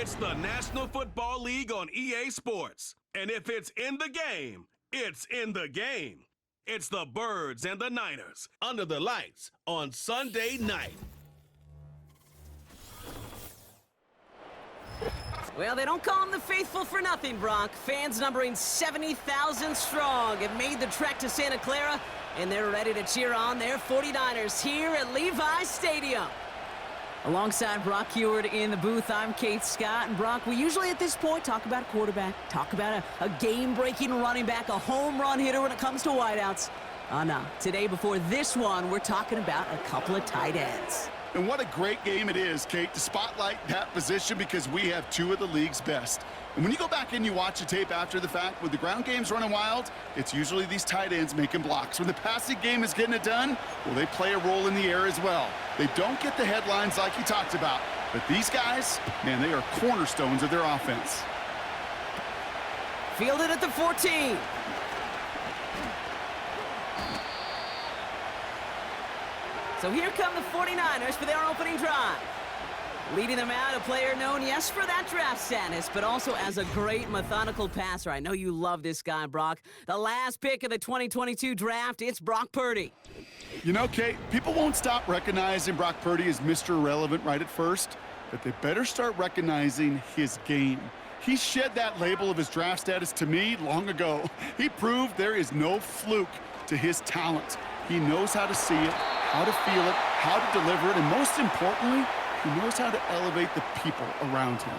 It's the National Football League on EA Sports. And if it's in the game, it's in the game. It's the Birds and the Niners under the lights on Sunday night. Well, they don't call them the faithful for nothing, Brock. Fans numbering 70,000 strong have made the trek to Santa Clara, and they're ready to cheer on their 49ers here at Levi's Stadium. Alongside Brock Heward in the booth, I'm Kate Scott. And Brock, we usually at this point talk about a quarterback, talk about a game-breaking running back, a home run hitter when it comes to wideouts. No. Today, before this one, we're talking about a couple of tight ends. And what a great game it is, Kate, to spotlight that position because we have two of the league's best. And when you go back and you watch the tape after the fact, when the ground game's running wild, it's usually these tight ends making blocks. When the passing game is getting it done, well, they play a role in the air as well. They don't get the headlines like you talked about, but these guys, man, they are cornerstones of their offense. Fielded at the 14. So here come the 49ers for their opening drive. Leading them out, a player known, yes, for that draft status, but also as a great methodical passer. I know you love this guy, Brock. The last pick of the 2022 draft, it's Brock Purdy. You know, Kate, people won't stop recognizing Brock Purdy as Mr. Irrelevant right at first, but they better start recognizing his game. He shed that label of his draft status to me long ago. He proved there is no fluke to his talent. He knows how to see it, how to feel it, how to deliver it, and most importantly, he knows how to elevate the people around him.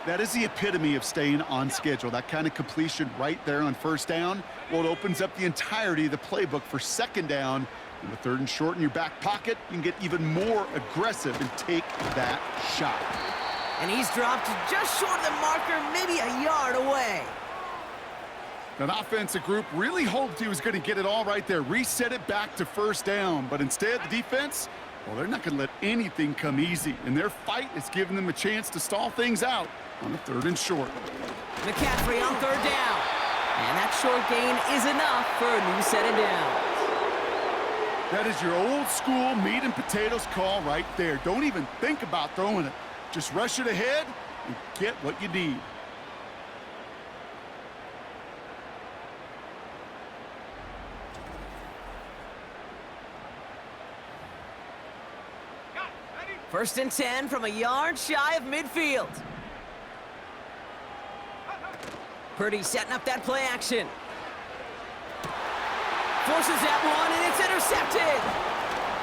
That is the epitome of staying on schedule. That kind of completion right there on first down, well, it opens up the entirety of the playbook for second down. And with third and short in your back pocket, you can get even more aggressive and take that shot. And he's dropped just short of the marker, maybe a yard away. That offensive group really hoped he was going to get it all right there, reset it back to first down. But instead, the defense, well, they're not going to let anything come easy. And their fight is giving them a chance to stall things out on a third and short. McCaffrey on third down. And that short gain is enough for a new set of downs. That is your old school meat and potatoes call right there. Don't even think about throwing it. Just rush it ahead and get what you need. First and 10 from a yard shy of midfield. Purdy setting up that play action. Forces that one, and it's intercepted.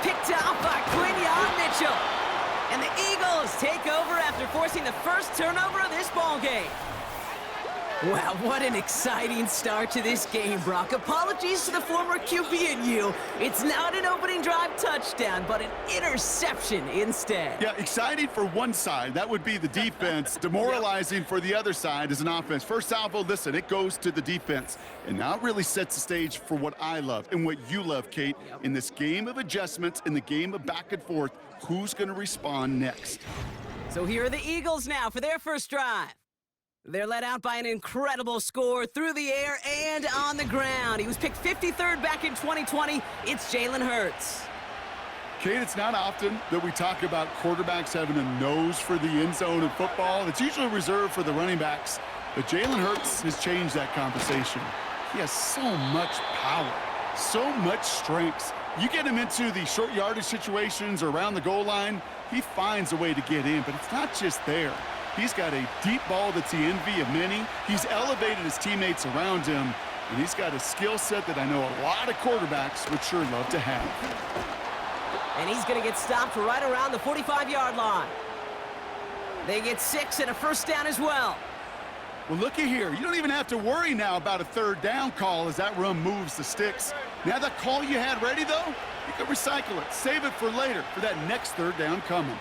Picked off by Quinyon Mitchell. And the Eagles take over after forcing the first turnover of this ballgame. Wow, what an exciting start to this game, Brock. Apologies to the former QB and you. It's not an opening drive touchdown, but an interception instead. Yeah, exciting for one side. That would be the defense. Demoralizing for the other side as an offense. First salvo, listen, it goes to the defense. And now it really sets the stage for what I love and what you love, Kate. In this game of adjustments, in the game of back and forth, who's going to respond next? So here are the Eagles now for their first drive. They're led out by an incredible score through the air and on the ground. He was picked 53rd back in 2020. It's Jalen Hurts. Kate, it's not often that we talk about quarterbacks having a nose for the end zone in football. It's usually reserved for the running backs. But Jalen Hurts has changed that conversation. He has so much power, so much strength. You get him into the short yardage situations or around the goal line, he finds a way to get in. But it's not just there. He's got a deep ball that's the envy of many. He's elevated his teammates around him, and he's got a skill set that I know a lot of quarterbacks would sure love to have. And he's going to get stopped right around the 45-yard line. They get 6 and a first down as well. Well, looky here. You don't even have to worry now about a third down call as that run moves the sticks. Now that call you had ready, though, you can recycle it. Save it for later for that next third down coming.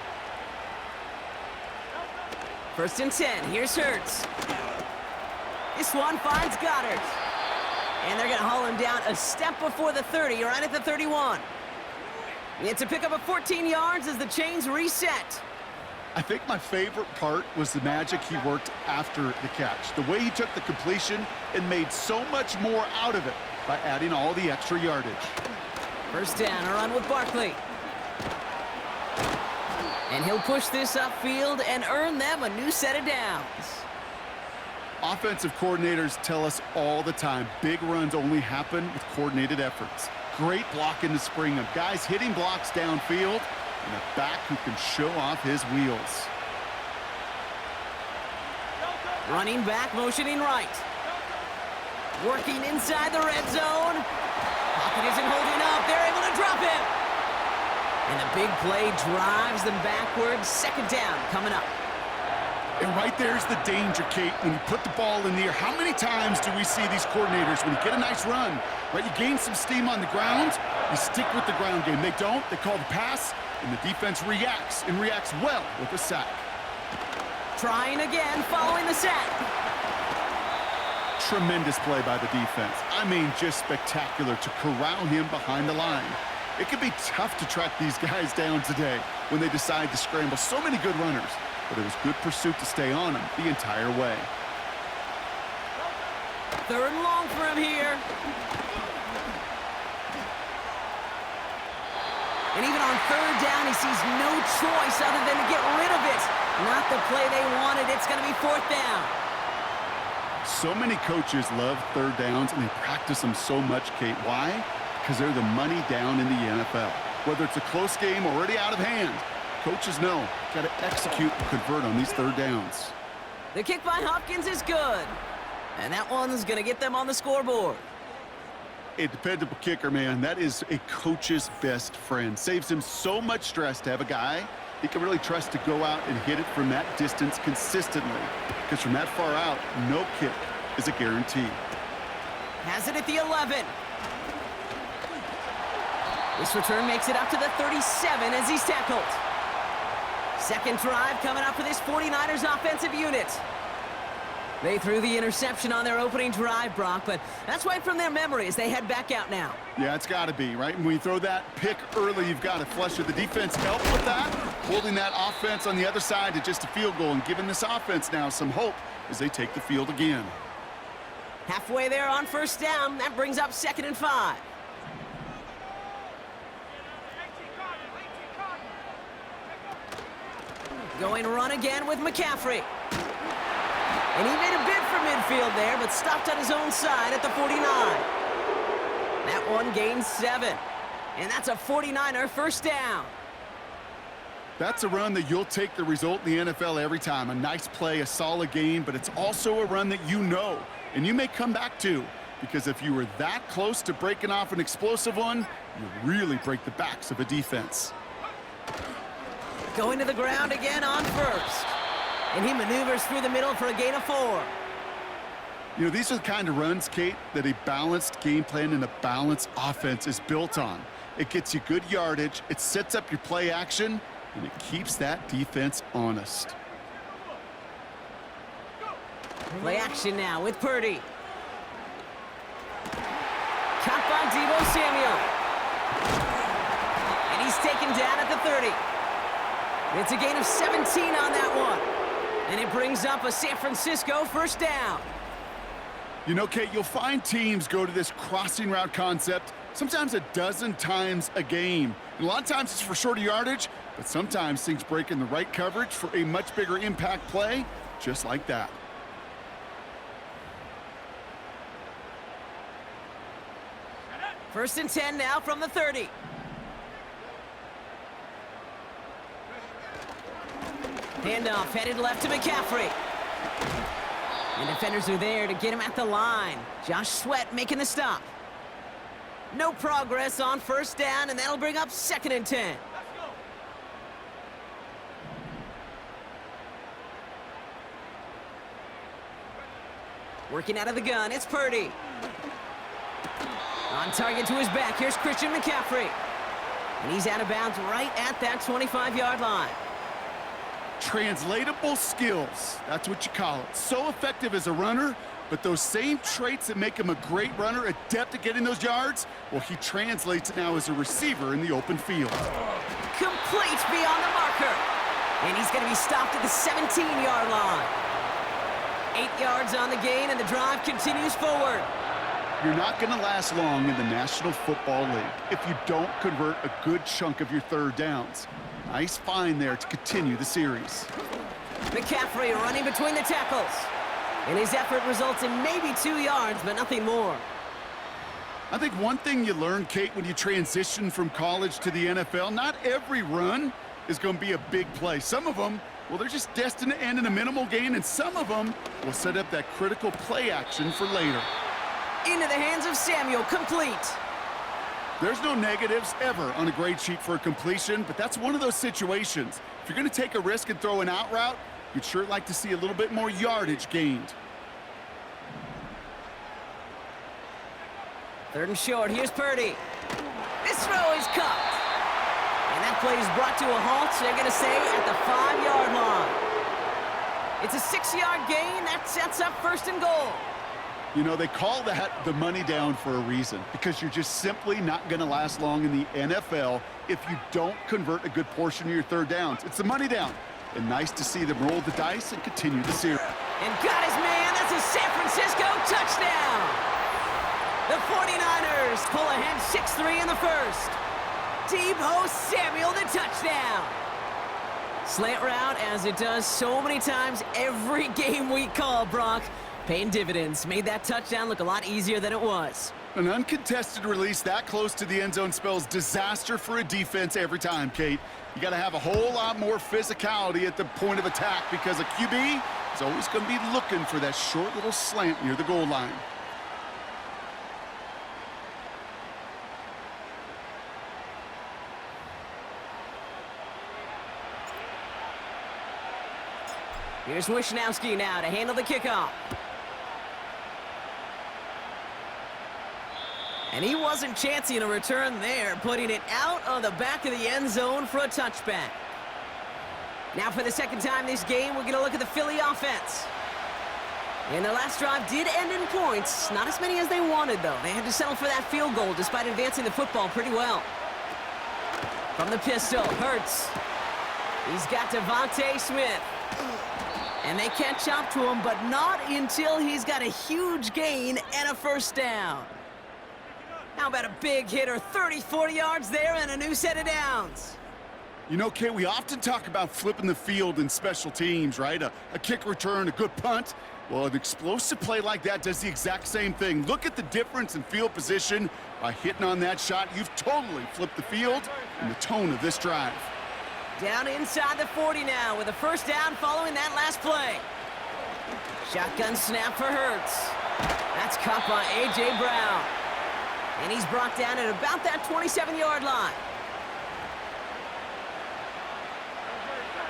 First and 10, here's Hurts. This one finds Goddard. And they're going to haul him down a step before the 30, right at the 31. It's a pickup of 14 yards as the chains reset. I think my favorite part was the magic he worked after the catch. The way he took the completion and made so much more out of it by adding all the extra yardage. First down, a run with Barkley. And he'll push this upfield and earn them a new set of downs. Offensive coordinators tell us all the time, big runs only happen with coordinated efforts. Great block in the spring of guys hitting blocks downfield and a back who can show off his wheels. Running back, motioning right. Working inside the red zone. Pocket isn't holding up. They're able to drop him. And the big play drives them backwards. Second down coming up. And right there's the danger, Kate, when you put the ball in the air. How many times do we see these coordinators, when you get a nice run, right, you gain some steam on the ground, you stick with the ground game. They don't, they call the pass, and the defense reacts, and reacts well with a sack. Trying again, following the sack. Tremendous play by the defense. I mean, just spectacular to corral him behind the line. It can be tough to track these guys down today when they decide to scramble. So many good runners, but it was good pursuit to stay on them the entire way. Third and long for him here. And even on third down, he sees no choice other than to get rid of it. Not the play they wanted. It's going to be fourth down. So many coaches love third downs, and they practice them so much, Kate. Why? Because they're the money down in the NFL. Whether it's a close game already out of hand, coaches know, got to execute and convert on these third downs. The kick by Hopkins is good. And that one's going to get them on the scoreboard. A dependable kicker, man. That is a coach's best friend. Saves him so much stress to have a guy he can really trust to go out and hit it from that distance consistently. Because from that far out, no kick is a guarantee. Has it at the 11. This return makes it up to the 37 as he's tackled. Second drive coming up for this 49ers offensive unit. They threw the interception on their opening drive, Brock, but that's right from their memory as they head back out now. Yeah, it's got to be, right? When you throw that pick early, you've got to flush it. The defense helped with that, holding that offense on the other side to just a field goal and giving this offense now some hope as they take the field again. Halfway there on first down. That brings up 2nd and 5. Going run again with McCaffrey. And he made a bid for midfield there, but stopped on his own side at the 49. That one gains 7. And that's a 49er first down. That's a run that you'll take the result in the NFL every time. A nice play, a solid game, but it's also a run that you know, and you may come back to, because if you were that close to breaking off an explosive one, you really break the backs of a defense. Going to the ground again on first. And he maneuvers through the middle for a gain of 4. You know, these are the kind of runs, Kate, that a balanced game plan and a balanced offense is built on. It gets you good yardage, it sets up your play action, and it keeps that defense honest. Play action now with Purdy. Caught by Deebo Samuel. And he's taken down at the 30. It's a gain of 17 on that one. And it brings up a San Francisco first down. You know, Kate, you'll find teams go to this crossing route concept sometimes a dozen times a game. And a lot of times it's for shorter yardage, but sometimes things break in the right coverage for a much bigger impact play, just like that. First and 10 now from the 30. Handoff headed left to McCaffrey. And defenders are there to get him at the line. Josh Sweat making the stop. No progress on first down, and that'll bring up 2nd and 10. Working out of the gun, it's Purdy. On target to his back, here's Christian McCaffrey. And he's out of bounds right at that 25-yard line. Translatable skills, that's what you call it. So effective as a runner, but those same traits that make him a great runner, adept at getting those yards, well, he translates it now as a receiver in the open field. Complete beyond the marker. And he's going to be stopped at the 17-yard line. 8 yards on the gain, and the drive continues forward. You're not going to last long in the National Football League if you don't convert a good chunk of your third downs. Nice find there to continue the series. McCaffrey running between the tackles. And his effort results in maybe 2 yards, but nothing more. I think one thing you learn, Kate, when you transition from college to the NFL, not every run is going to be a big play. Some of them, well, they're just destined to end in a minimal gain, and some of them will set up that critical play action for later. Into the hands of Samuel, complete. There's no negatives ever on a grade sheet for a completion, but that's one of those situations. If you're going to take a risk and throw an out route, you'd sure like to see a little bit more yardage gained. 3rd and short, here's Purdy. This throw is caught. And that play is brought to a halt, so they're going to say at the 5-yard line. It's a 6-yard gain. That sets up 1st and goal. You know, they call that the money down for a reason, because you're just simply not going to last long in the NFL if you don't convert a good portion of your 3rd downs. It's the money down. And nice to see them roll the dice and continue the series. And got his man. That's a San Francisco touchdown. The 49ers pull ahead 6-3 in the 1st. Deebo Samuel, the touchdown. Slant route, as it does so many times every game we call, Brock. Paying dividends. Made that touchdown look a lot easier than it was. An uncontested release that close to the end zone spells disaster for a defense every time, Kate. You got to have a whole lot more physicality at the point of attack, because a QB is always going to be looking for that short little slant near the goal line. Here's Wishnowski now to handle the kickoff. And he wasn't chancing a return there, putting it out on the back of the end zone for a touchback. Now for the 2nd time this game, we're going to look at the Philly offense. And their last drive did end in points. Not as many as they wanted, though. They had to settle for that field goal despite advancing the football pretty well. From the pistol, Hurts. He's got Devontae Smith. And they catch up to him, but not until he's got a huge gain and a 1st down. How about a big hitter, 30-40 yards there and a new set of downs? You know, Kate, we often talk about flipping the field in special teams, right? A kick return, a good punt. Well, an explosive play like that does the exact same thing. Look at the difference in field position. By hitting on that shot, you've totally flipped the field and the tone of this drive. Down inside the 40 now with a 1st down following that last play. Shotgun snap for Hurts. That's caught by A.J. Brown. And he's brought down at about that 27-yard line.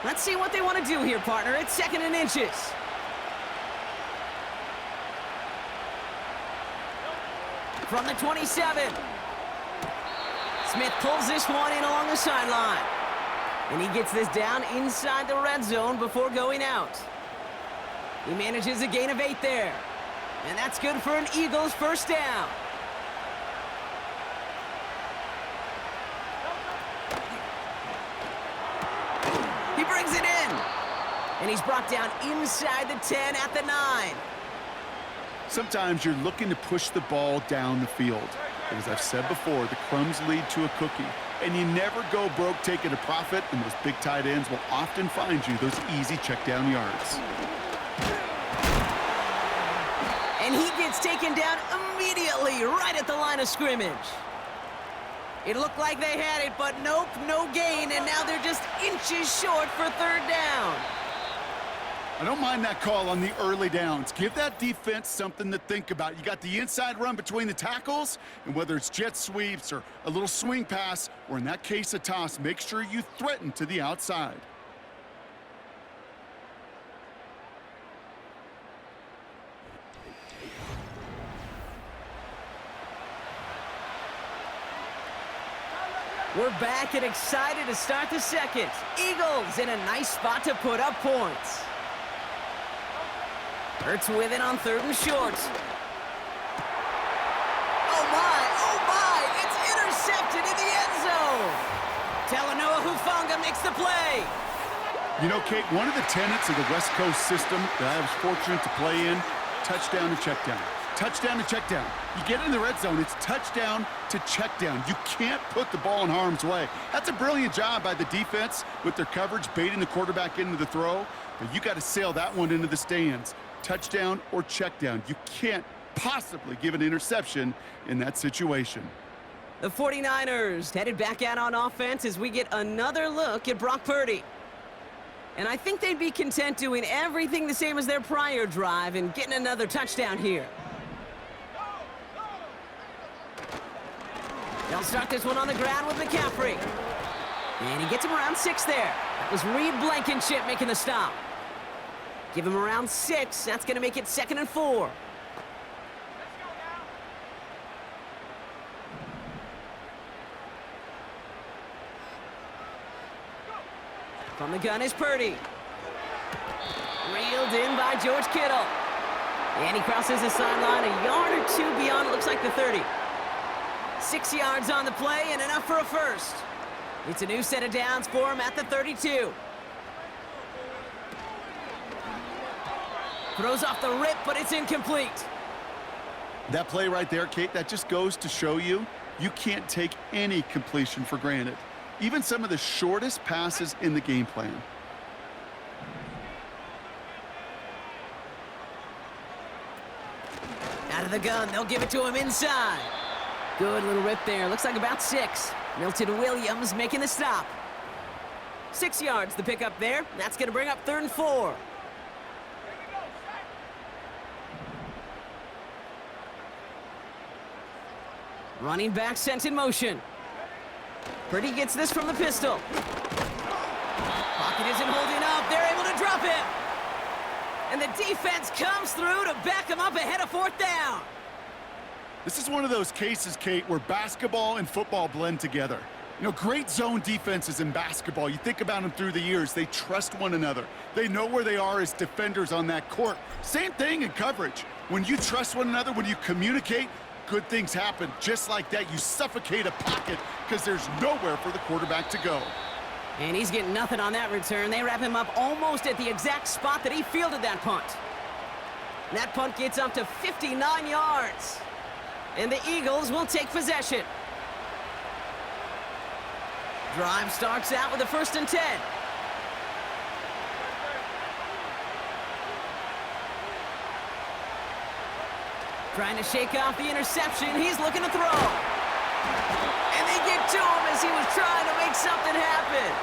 Let's see what they want to do here, partner. It's 2nd and inches. From the 27. Smith pulls this one in along the sideline. And he gets this down inside the red zone before going out. He manages a gain of 8 there. And that's good for an Eagles 1st down. He brings it in. And he's brought down inside the 10 at the 9. Sometimes you're looking to push the ball down the field. But as I've said before, the crumbs lead to a cookie. And you never go broke taking a profit, and those big tight ends will often find you those easy check down yards. And he gets taken down immediately right at the line of scrimmage. It looked like they had it, but nope, no gain, and now they're just inches short for 3rd down. I don't mind that call on the early downs. Give that defense something to think about. You got the inside run between the tackles, and whether it's jet sweeps or a little swing pass, or in that case a toss, make sure you threaten to the outside. We're back and excited to start the 2nd. Eagles in a nice spot to put up points. Hurts with it on 3rd and short. Oh my, it's intercepted in the end zone. Talanoa Hufanga makes the play. You know, Kate, one of the tenets of the West Coast system that I was fortunate to play in, touchdown and check down. touchdown to check down. You get in the red zone, it's touchdown to check down. You can't put the ball in harm's way. That's a brilliant job by the defense with their coverage, baiting the quarterback into the throw. But you got to sail that one into the stands. Touchdown or check down. You can't possibly give an interception in that situation. The 49ers headed back out on offense as we get another look at Brock Purdy. And I think they'd be content doing everything the same as their prior drive and getting another touchdown here. They'll start this one on the ground with McCaffrey. And he gets him around 6 there. That was Reed Blankenship making the stop. Give him around 6. That's going to make it 2nd and 4. From the gun is Purdy. Reeled in by George Kittle. And he crosses the sideline a yard or 2 beyond, it looks like the 30. 6 yards on the play and enough for a first. It's a new set of downs for him at the 32. Throws off the rip, but it's incomplete. That play right there, Kate, that just goes to show you can't take any completion for granted. Even some of the shortest passes in the game plan. Out of the gun, they'll give it to him inside. Good little rip there. Looks like about 6. Milton Williams making the stop. 6 yards the pick up there. That's going to bring up 3rd and 4. Running back sent in motion. Purdy gets this from the pistol. Pocket isn't holding up. They're able to drop him. And the defense comes through to back him up ahead of 4th down. This is one of those cases, Kate, where basketball and football blend together. You know, great zone defenses in basketball. You think about them through the years. They trust one another. They know where they are as defenders on that court. Same thing in coverage. When you trust one another, when you communicate, good things happen. Just like that, you suffocate a pocket because there's nowhere for the quarterback to go. And he's getting nothing on that return. They wrap him up almost at the exact spot that he fielded that punt. That punt gets up to 59 yards. And the Eagles will take possession. Drive starts out with a 1st and 10. Trying to shake off the interception. He's looking to throw. And they get to him as he was trying to make something happen.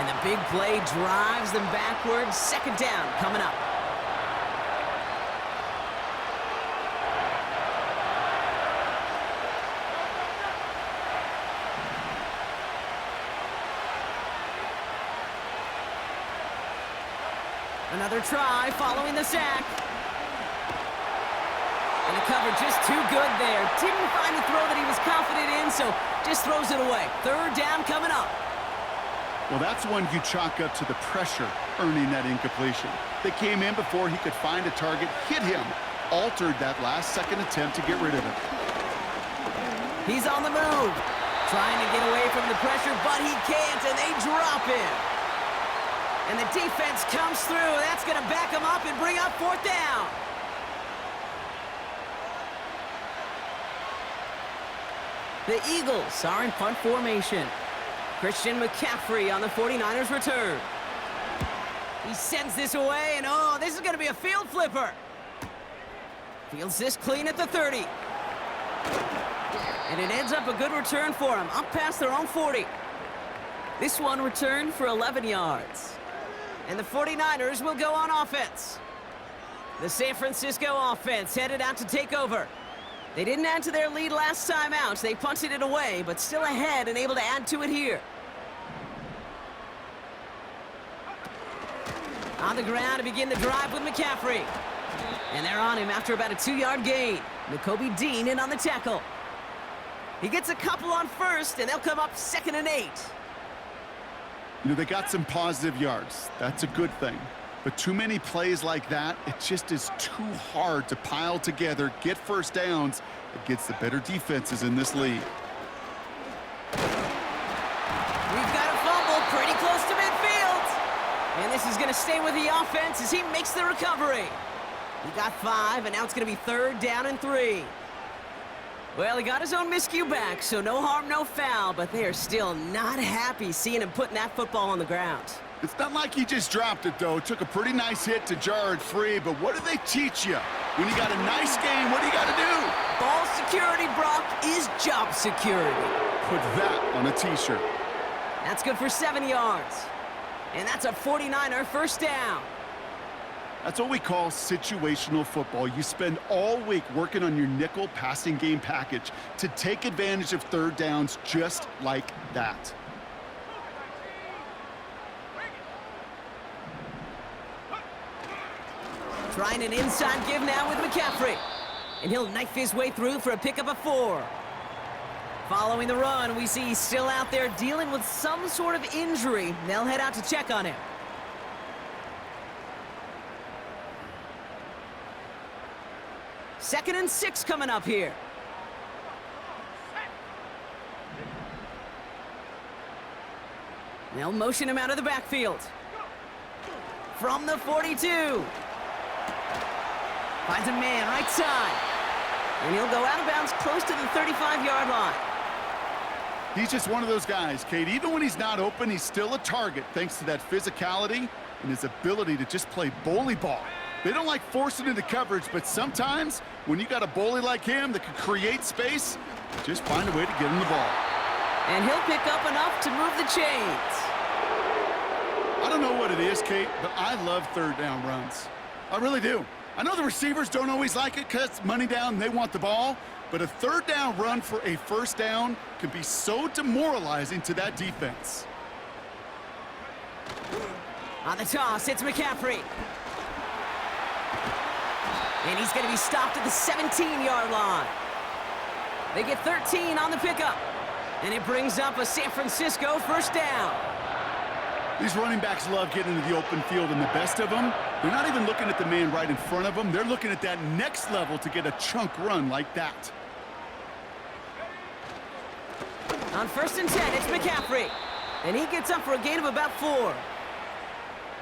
And the big play drives them backwards. 2nd down coming up. Another try following the sack. And the cover just too good there. Didn't find the throw that he was confident in, so just throws it away. 3rd down coming up. Well, that's one you chalk up to the pressure earning that incompletion. They came in before he could find a target, hit him, altered that last second attempt to get rid of it. He's on the move. Trying to get away from the pressure, but he can't, and they drop him. And the defense comes through. That's going to back him up and bring up 4th down. The Eagles are in punt formation. Christian McCaffrey on the 49ers return. He sends this away, and oh, this is going to be a field flipper. Fields this clean at the 30. And it ends up a good return for him, up past their own 40. This one returned for 11 yards. And the 49ers will go on offense. The San Francisco offense headed out to take over. They didn't add to their lead last time out. They punted it away, but still ahead and able to add to it here. On the ground to begin the drive with McCaffrey. And they're on him after about a 2-yard gain. Nakobe Dean in on the tackle. He gets a couple on 1st, and they'll come up 2nd and 8. You know, they got some positive yards. That's a good thing. But too many plays like that, it just is too hard to pile together, get 1st downs against the better defenses in this league. We've got a fumble pretty close to midfield. And this is going to stay with the offense as he makes the recovery. He got 5, and now it's going to be 3rd down and 3. Well, he got his own miscue back, so no harm, no foul, but they are still not happy seeing him putting that football on the ground. It's not like he just dropped it, though. Took a pretty nice hit to jar it free, but what do they teach you? When you got a nice game, what do you got to do? Ball security, Brock, is job security. Put that on a T-shirt. That's good for 7 yards. And that's a 49er first down. That's what we call situational football. You spend all week working on your nickel passing game package to take advantage of 3rd downs just like that. Trying an inside give now with McCaffrey. And he'll knife his way through for a pickup of 4. Following the run, we see he's still out there dealing with some sort of injury. They'll head out to check on him. Second and 6 coming up here. They'll motion him out of the backfield. From the 42. Finds a man right side. And he'll go out of bounds close to the 35-yard line. He's just one of those guys, Kate. Even when he's not open, he's still a target thanks to that physicality and his ability to just play bully ball. They don't like forcing into coverage, but sometimes when you got a bully like him that can create space, just find a way to get him the ball. And he'll pick up enough to move the chains. I don't know what it is, Kate, but I love 3rd down runs. I really do. I know the receivers don't always like it because it's money down and they want the ball, but a 3rd down run for a first down can be so demoralizing to that defense. On the toss, it's McCaffrey. And he's going to be stopped at the 17-yard line. They get 13 on the pickup. And it brings up a San Francisco first down. These running backs love getting into the open field, and the best of them, they're not even looking at the man right in front of them. They're looking at that next level to get a chunk run like that. On 1st and 10, it's McCaffrey. And he gets up for a gain of about 4.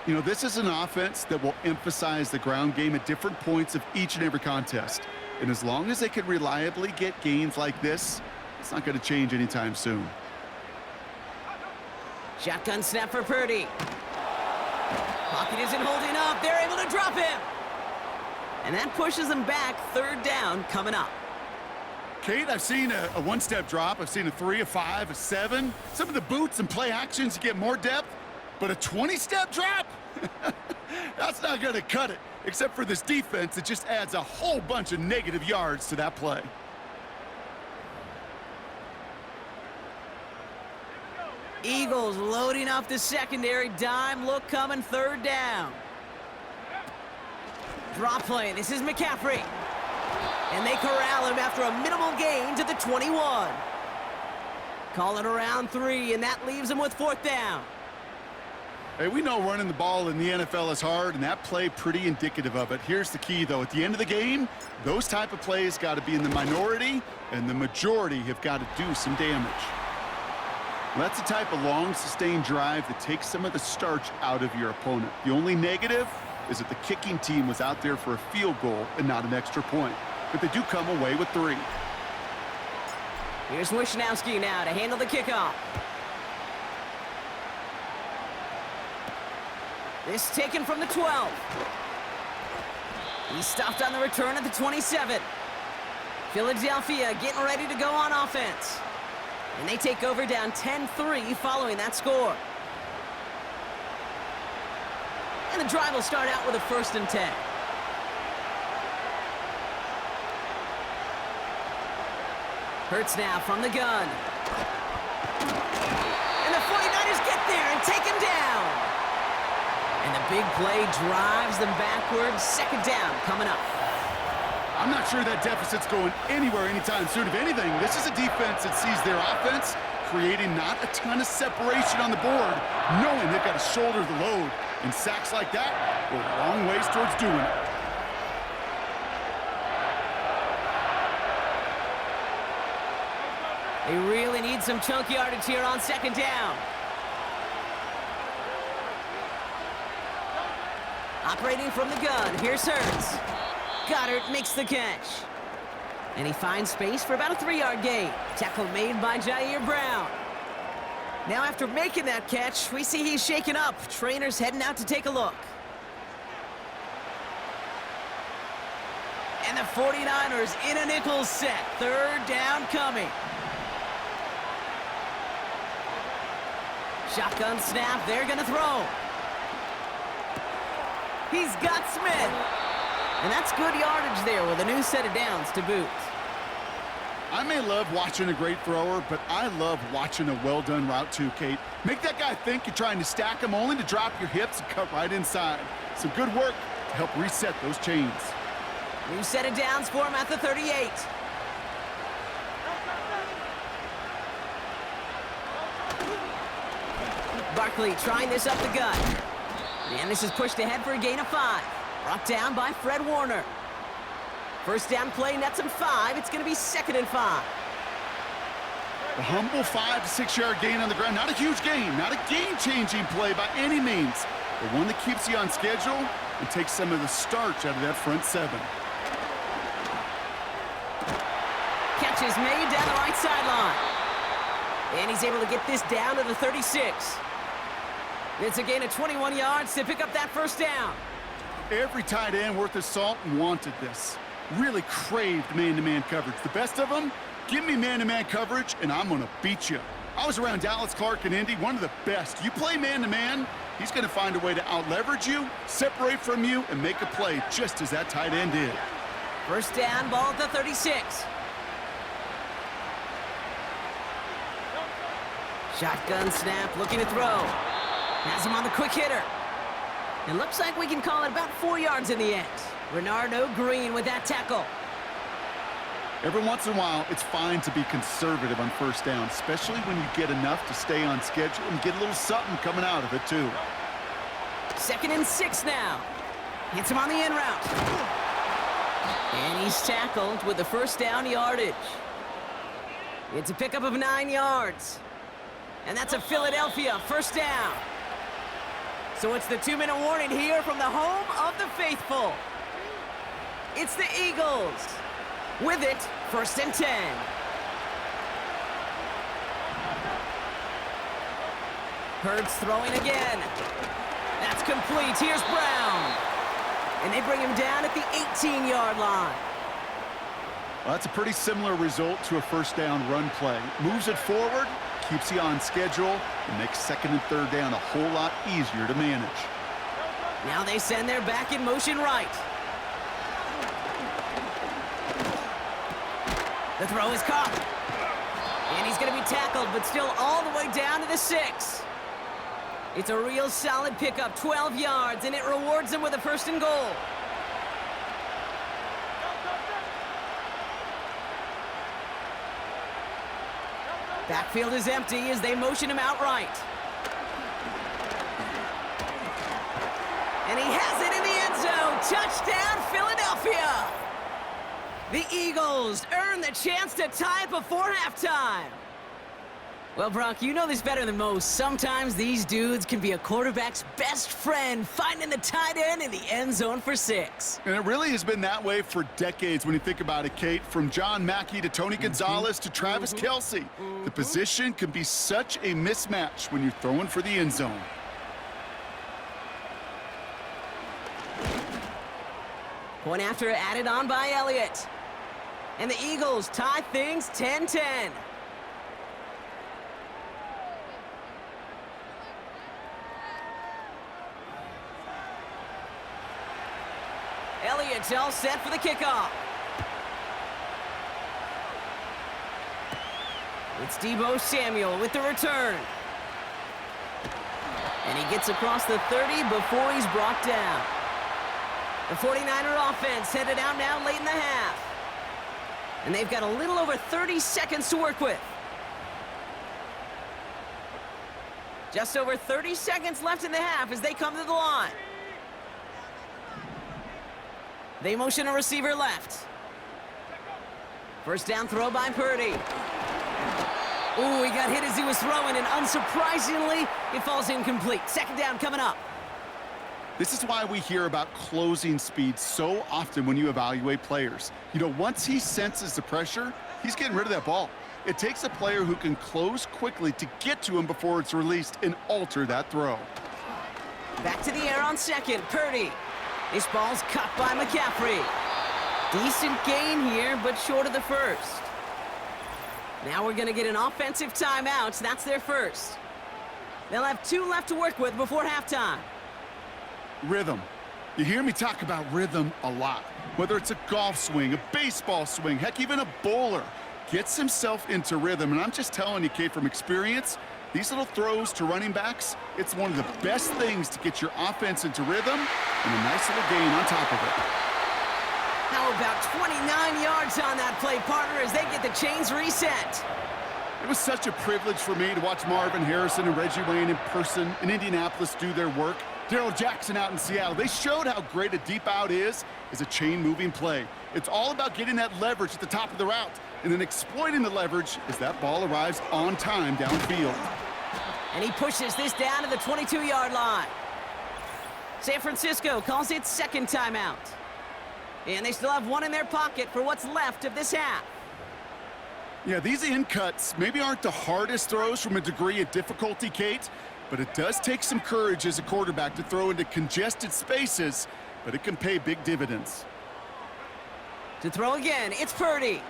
You know, this is an offense that will emphasize the ground game at different points of each and every contest. And as long as they can reliably get gains like this, it's not going to change anytime soon. Shotgun snap for Purdy. Pocket isn't holding up. They're able to drop him. And that pushes them back. 3rd down coming up. Kate, I've seen a one-step drop. I've seen a 3, a 5, a 7. Some of the boots and play actions to get more depth. But a 20-step drop? That's not going to cut it, except for this defense that just adds a whole bunch of negative yards to that play. Eagles loading up the secondary. Dime look coming. 3rd down. Drop play. This is McCaffrey. And they corral him after a minimal gain to the 21. Call it around 3, and that leaves him with 4th down. Hey, we know running the ball in the NFL is hard, and that play pretty indicative of it. Here's the key, though. At the end of the game, those type of plays got to be in the minority, and the majority have got to do some damage. Well, that's the type of long, sustained drive that takes some of the starch out of your opponent. The only negative is that the kicking team was out there for a field goal and not an extra point. But they do come away with 3. Here's Wishnowski now to handle the kickoff. This taken from the 12. He's stopped on the return at the 27. Philadelphia getting ready to go on offense. And they take over down 10-3 following that score. And the drive will start out with a 1st and 10. Hurts now from the gun. And the 49ers get there and take him down. And the big play drives them backwards. 2nd down coming up. I'm not sure that deficit's going anywhere anytime soon. If anything, this is a defense that sees their offense creating not a ton of separation on the board, knowing they've got to shoulder the load. And sacks like that go a long ways towards doing it. They really need some chunk yardage here on 2nd down. Operating from the gun, here's Hurts. Goddard makes the catch. And he finds space for about a 3-yard gain. Tackle made by Jair Brown. Now after making that catch, we see he's shaken up. Trainer's heading out to take a look. And the 49ers in a nickel set. 3rd down coming. Shotgun snap, they're gonna throw. He's got Smith. And that's good yardage there with a new set of downs to boot. I may love watching a great thrower, but I love watching a well-done route too, Kate. Make that guy think you're trying to stack him only to drop your hips and cut right inside. Some good work to help reset those chains. New set of downs for him at the 38. Barkley trying this up the gut. And this is pushed ahead for a gain of 5. Brought down by Fred Warner. First down play, nets him 5. It's going to be 2nd and 5. A humble 5 to 6 yard gain on the ground. Not a huge gain, not a game-changing play by any means, but one that keeps you on schedule and takes some of the starch out of that front 7. Catch is made down the right sideline. And he's able to get this down to the 36. It's a gain of 21 yards to pick up that first down. Every tight end worth his salt wanted this. Really craved man-to-man coverage. The best of them, give me man-to-man coverage, and I'm going to beat you. I was around Dallas Clark and Indy, one of the best. You play man-to-man, he's going to find a way to out-leverage you, separate from you, and make a play just as that tight end did. First down, ball at the 36. Shotgun snap, looking to throw. Has him on the quick hitter. It looks like we can call it about 4 yards in the end. Renardo Green with that tackle. Every once in a while, it's fine to be conservative on first down, especially when you get enough to stay on schedule and get a little something coming out of it, too. 2nd and 6 now. Hits him on the in route. And he's tackled with the first down yardage. It's a pickup of 9 yards. And that's a Philadelphia first down. So it's the 2-minute warning here from the home of the faithful. It's the Eagles. With it, 1st and 10. Hurts throwing again. That's complete. Here's Brown. And they bring him down at the 18-yard line. Well, that's a pretty similar result to a first down run play. Moves it forward, keeps you on schedule, and makes 2nd and 3rd down a whole lot easier to manage. Now they send their back in motion right. The throw is caught. And he's going to be tackled, but still all the way down to the 6. It's a real solid pickup, 12 yards, and it rewards him with a 1st and goal. Backfield is empty as they motion him outright. And he has it in the end zone. Touchdown, Philadelphia. The Eagles earn the chance to tie it before halftime. Well, Brock, you know this better than most. Sometimes these dudes can be a quarterback's best friend, finding the tight end in the end zone for 6. And it really has been that way for decades when you think about it, Kate. From John Mackey to Tony Gonzalez to Travis Kelce. The position can be such a mismatch when you're throwing for the end zone. Point after added on by Elliott. And the Eagles tie things 10-10. Elliott's all set for the kickoff. It's Deebo Samuel with the return. And he gets across the 30 before he's brought down. The 49er offense headed out now late in the half. And they've got a little over 30 seconds to work with. Just over 30 seconds left in the half as they come to the line. They motion a receiver left. First down throw by Purdy. Ooh, he got hit as he was throwing, and unsurprisingly, it falls incomplete. 2nd down coming up. This is why we hear about closing speed so often when you evaluate players. You know, once he senses the pressure, he's getting rid of that ball. It takes a player who can close quickly to get to him before it's released and alter that throw. Back to the air on second, Purdy. This ball's caught by McCaffrey. Decent gain here, but short of the first. Now we're going to get an offensive timeout, so that's their first. They'll have 2 left to work with before halftime. Rhythm. You hear me talk about rhythm a lot. Whether it's a golf swing, a baseball swing, heck, even a bowler gets himself into rhythm. And I'm just telling you, Kate, from experience, these little throws to running backs, it's one of the best things to get your offense into rhythm and a nice little gain on top of it. How about 29 yards on that play, partner, as they get the chains reset? It was such a privilege for me to watch Marvin Harrison and Reggie Wayne in person in Indianapolis do their work. Darrell Jackson out in Seattle. They showed how great a deep out is as a chain-moving play. It's all about getting that leverage at the top of the route and then exploiting the leverage as that ball arrives on time downfield. And he pushes this down to the 22-yard line. San Francisco calls it second timeout. And they still have 1 in their pocket for what's left of this half. Yeah, these in cuts maybe aren't the hardest throws from a degree of difficulty, Kate, but it does take some courage as a quarterback to throw into congested spaces, but it can pay big dividends. To throw again, it's Purdy.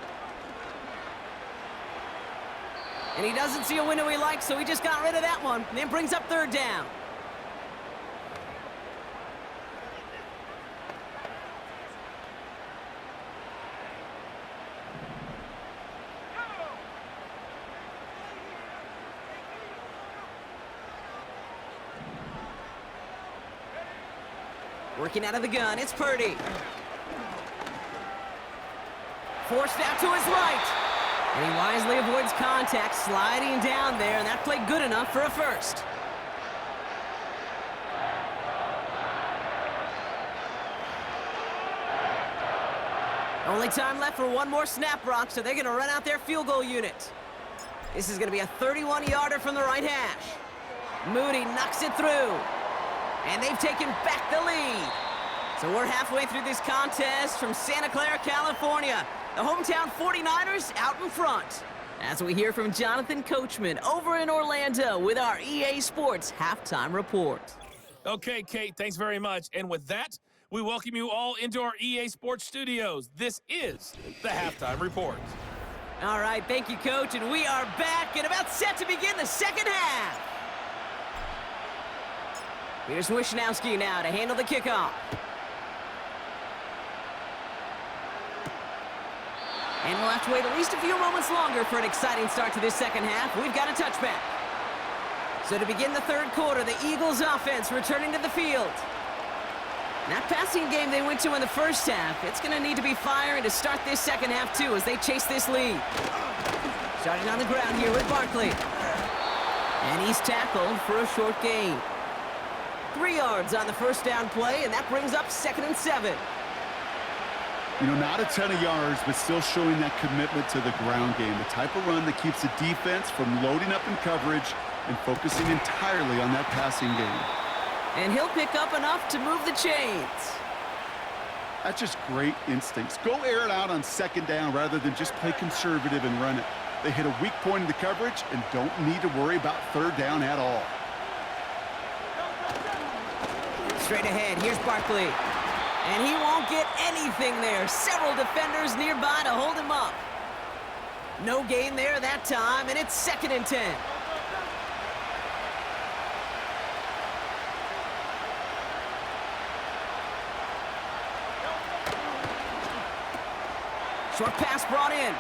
And he doesn't see a window he likes, so he just got rid of that one, and then brings up third down. Working out of the gun, it's Purdy. Forced out to his right. And he wisely avoids contact, sliding down there, and that played good enough for a first. Only time left for 1 more snap, Brock, so they're going to run out their field goal unit. This is going to be a 31-yarder from the right hash. Moody knocks it through. And they've taken back the lead. So we're halfway through this contest from Santa Clara, California. The hometown 49ers out in front. As we hear from Jonathan Coachman over in Orlando with our EA Sports Halftime Report. Okay, Kate, thanks very much. And with that, we welcome you all into our EA Sports studios. This is the Halftime Report. All right, thank you, Coach. And we are back and about set to begin the second half. Here's Wishnowski now to handle the kickoff. And we'll have to wait at least a few moments longer for an exciting start to this second half. We've got a touchback. So to begin the third quarter, the Eagles offense returning to the field. That passing game they went to in the first half, it's going to need to be firing to start this second half too as they chase this lead. Starting on the ground here with Barkley. And he's tackled for a short gain. 3 yards on the first down play, and that brings up 2nd and 7. You know, not a ton of yards, but still showing that commitment to the ground game, the type of run that keeps the defense from loading up in coverage and focusing entirely on that passing game. And he'll pick up enough to move the chains. That's just great instincts. Go air it out on second down rather than just play conservative and run it. They hit a weak point in the coverage and don't need to worry about third down at all. Straight ahead, here's Barkley. And he won't get anything there. Several defenders nearby to hold him up. No gain there that time, and it's 2nd and 10. Short pass brought in.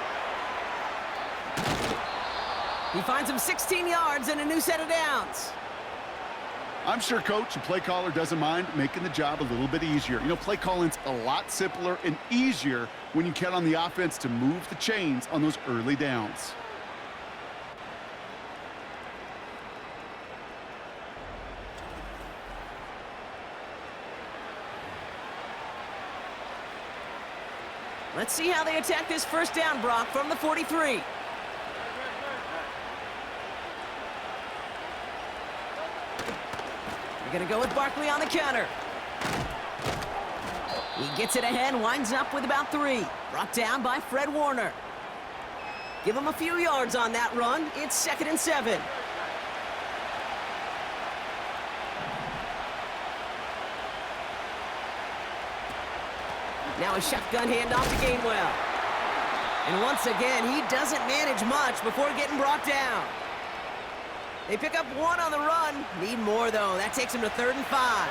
He finds him 16 yards and a new set of downs. I'm sure coach and play caller doesn't mind making the job a little bit easier. You know, play calling's a lot simpler and easier when you count on the offense to move the chains on those early downs. Let's see how they attack this first down, Brock, from the 43. They're going to go with Barkley on the counter. He gets it ahead, winds up with about 3. Brought down by Fred Warner. Give him a few yards on that run. It's 2nd and 7. Now a shotgun handoff to Gainwell. And once again, he doesn't manage much before getting brought down. They pick up 1 on the run. Need more, though. That takes him to 3rd and 5.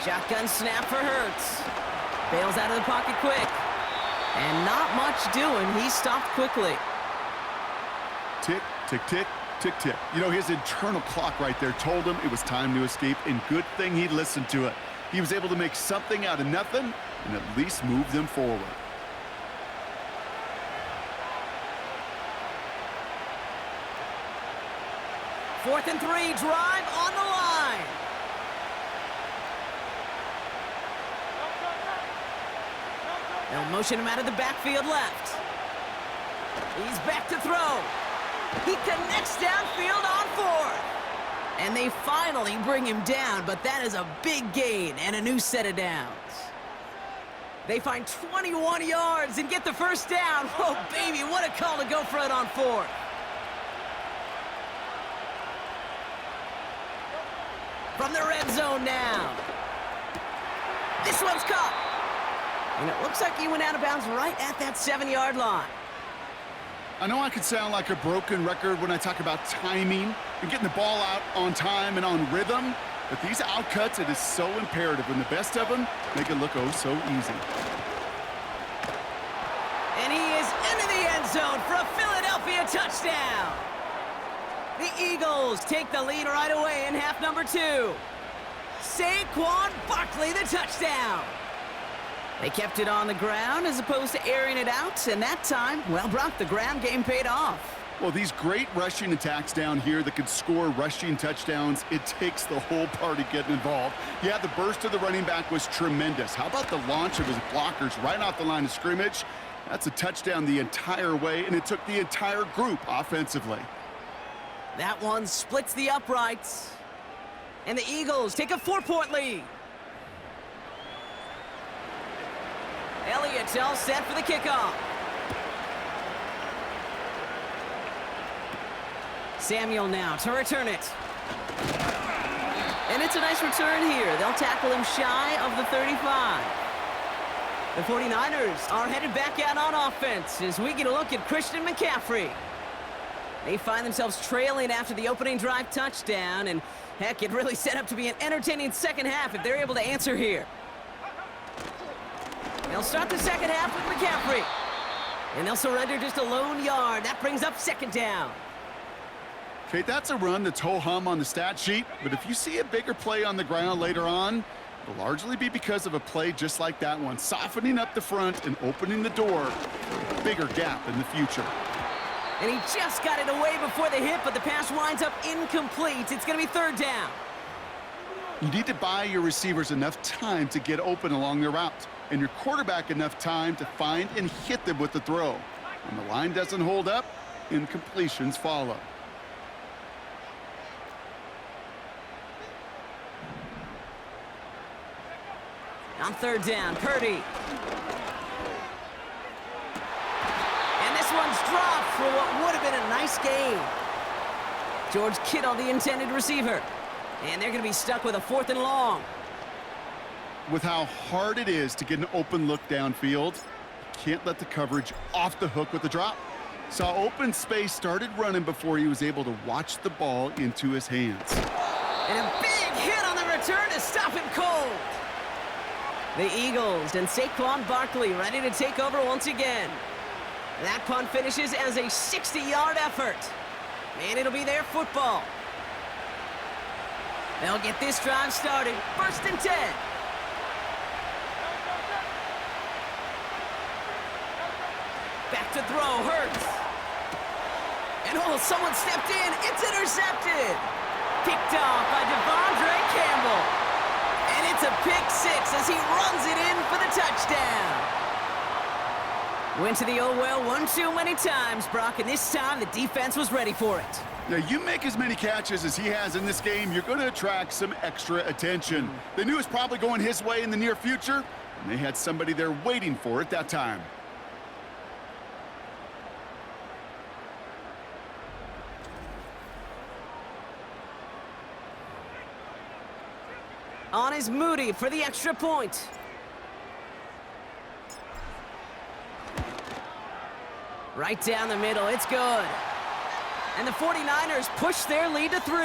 Shotgun snap for Hurts. Bails out of the pocket quick. And not much doing. He stopped quickly. Tick, tick, tick, tick, tick. You know, his internal clock right there told him it was time to escape, and good thing he listened to it. He was able to make something out of nothing and at least move them forward. Fourth and 3, drive on the line. They'll motion him out of the backfield left. He's back to throw. He connects downfield on 4th. And they finally bring him down, but that is a big gain and a new set of downs. They find 21 yards and get the first down. Oh, baby, what a call to go for it on 4th. From the red zone now. This one's caught. And it looks like he went out of bounds right at that 7-yard line. I know I could sound like a broken record when I talk about timing and getting the ball out on time and on rhythm, but these outcuts, it is so imperative, and the best of them make it look oh so easy. And he is into the end zone for a Philadelphia touchdown. The Eagles take the lead right away in half number 2. Saquon Barkley, the touchdown. They kept it on the ground as opposed to airing it out, and that time, well, Brock, the ground game paid off. Well, these great rushing attacks down here that could score rushing touchdowns, it takes the whole party getting involved. Yeah, the burst of the running back was tremendous. How about the launch of his blockers right off the line of scrimmage? That's a touchdown the entire way, and it took the entire group offensively. That one splits the uprights. And the Eagles take a 4-point lead. Elliott's all set for the kickoff. Samuel now to return it. And it's a nice return here. They'll tackle him shy of the 35. The 49ers are headed back out on offense as we get a look at Christian McCaffrey. They find themselves trailing after the opening drive touchdown, and heck, it really set up to be an entertaining second half if they're able to answer here. They'll start the second half with McCaffrey. And they'll surrender just a lone yard. That brings up 2nd down. Okay, that's a run that's ho-hum on the stat sheet, but if you see a bigger play on the ground later on, it'll largely be because of a play just like that one, softening up the front and opening the door for a bigger gap in the future. And he just got it away before the hit, but the pass winds up incomplete. It's going to be 3rd down. You need to buy your receivers enough time to get open along their route, and your quarterback enough time to find and hit them with the throw. When the line doesn't hold up, incompletions follow. On 3rd down, Purdy. And this one's dropped for what would have been a nice gain. George Kittle, the intended receiver. And they're going to be stuck with a 4th and long. With how hard it is to get an open look downfield, can't let the coverage off the hook with the drop. Saw open space, started running before he was able to watch the ball into his hands. And a big hit on the return to stop him cold. The Eagles and Saquon Barkley ready to take over once again. That punt finishes as a 60-yard effort. And it'll be their football. They'll get this drive started. 1st and 10. Back to throw, Hurts. And oh, someone stepped in. It's intercepted. Picked off by Devondre Campbell. And it's a pick 6 as he runs it in for the touchdown. Went to the old well one too many times, Brock, and this time the defense was ready for it. Now, you make as many catches as he has in this game, you're going to attract some extra attention. They knew it was probably going his way in the near future, and they had somebody there waiting for it that time. On is Moody for the extra point. Right down the middle, it's good. And the 49ers push their lead to 3.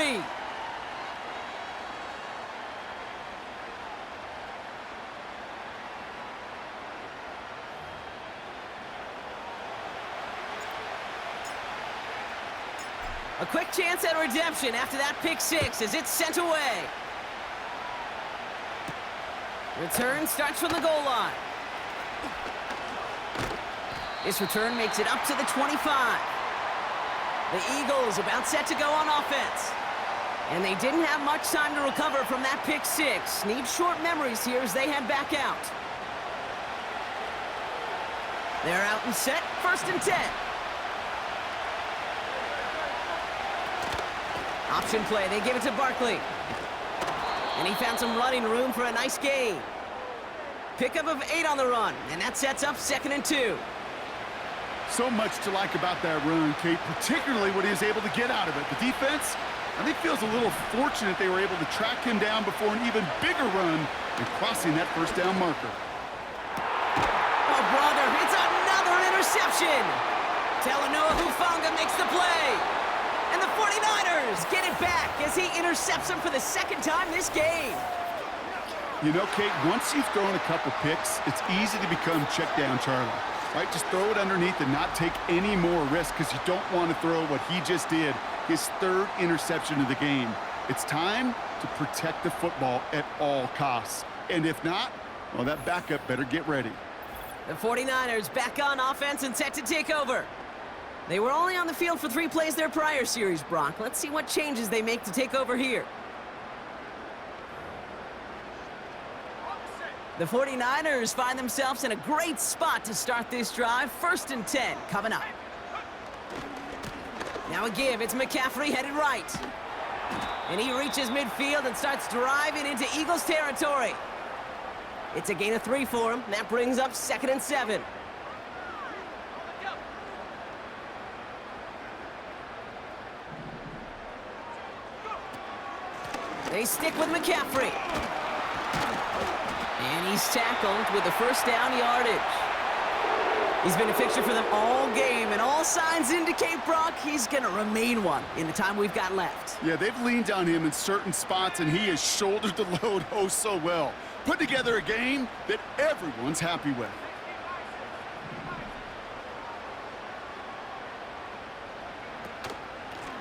A quick chance at redemption after that pick 6 as it's sent away. Return starts from the goal line. This return makes it up to the 25. The Eagles about set to go on offense. And they didn't have much time to recover from that pick 6. Need short memories here as they head back out. They're out and set, 1st and 10. Option play, they give it to Barkley. And he found some running room for a nice gain. Pickup of 8 on the run, and that sets up 2nd and 2. So much to like about that run, Kate, particularly what he was able to get out of it. The defense, I think, feels a little fortunate they were able to track him down before an even bigger run and crossing that 1st down marker. Oh, brother, it's another interception. Talanoa Hufanga makes the play. And the 49ers get it back as he intercepts him for the 2nd time this game. You know, Kate, once you've thrown a couple picks, it's easy to become check down Charlie, right? Just throw it underneath and not take any more risk because you don't want to throw what he just did, his 3rd interception of the game. It's time to protect the football at all costs. And if not, well, that backup better get ready. The 49ers back on offense and set to take over. They were only on the field for 3 plays their prior series, Brock. Let's see what changes they make to take over here. The 49ers find themselves in a great spot to start this drive. 1st and 10 coming up. Now a give. It's McCaffrey headed right. And he reaches midfield and starts driving into Eagles territory. It's a gain of 3 for him. That brings up 2nd and 7. They stick with McCaffrey. And he's tackled with the 1st down yardage. He's been a fixture for them all game, and all signs indicate, Brock, he's going to remain one in the time we've got left. Yeah, they've leaned on him in certain spots, and he has shouldered the load oh so well. Put together a game that everyone's happy with.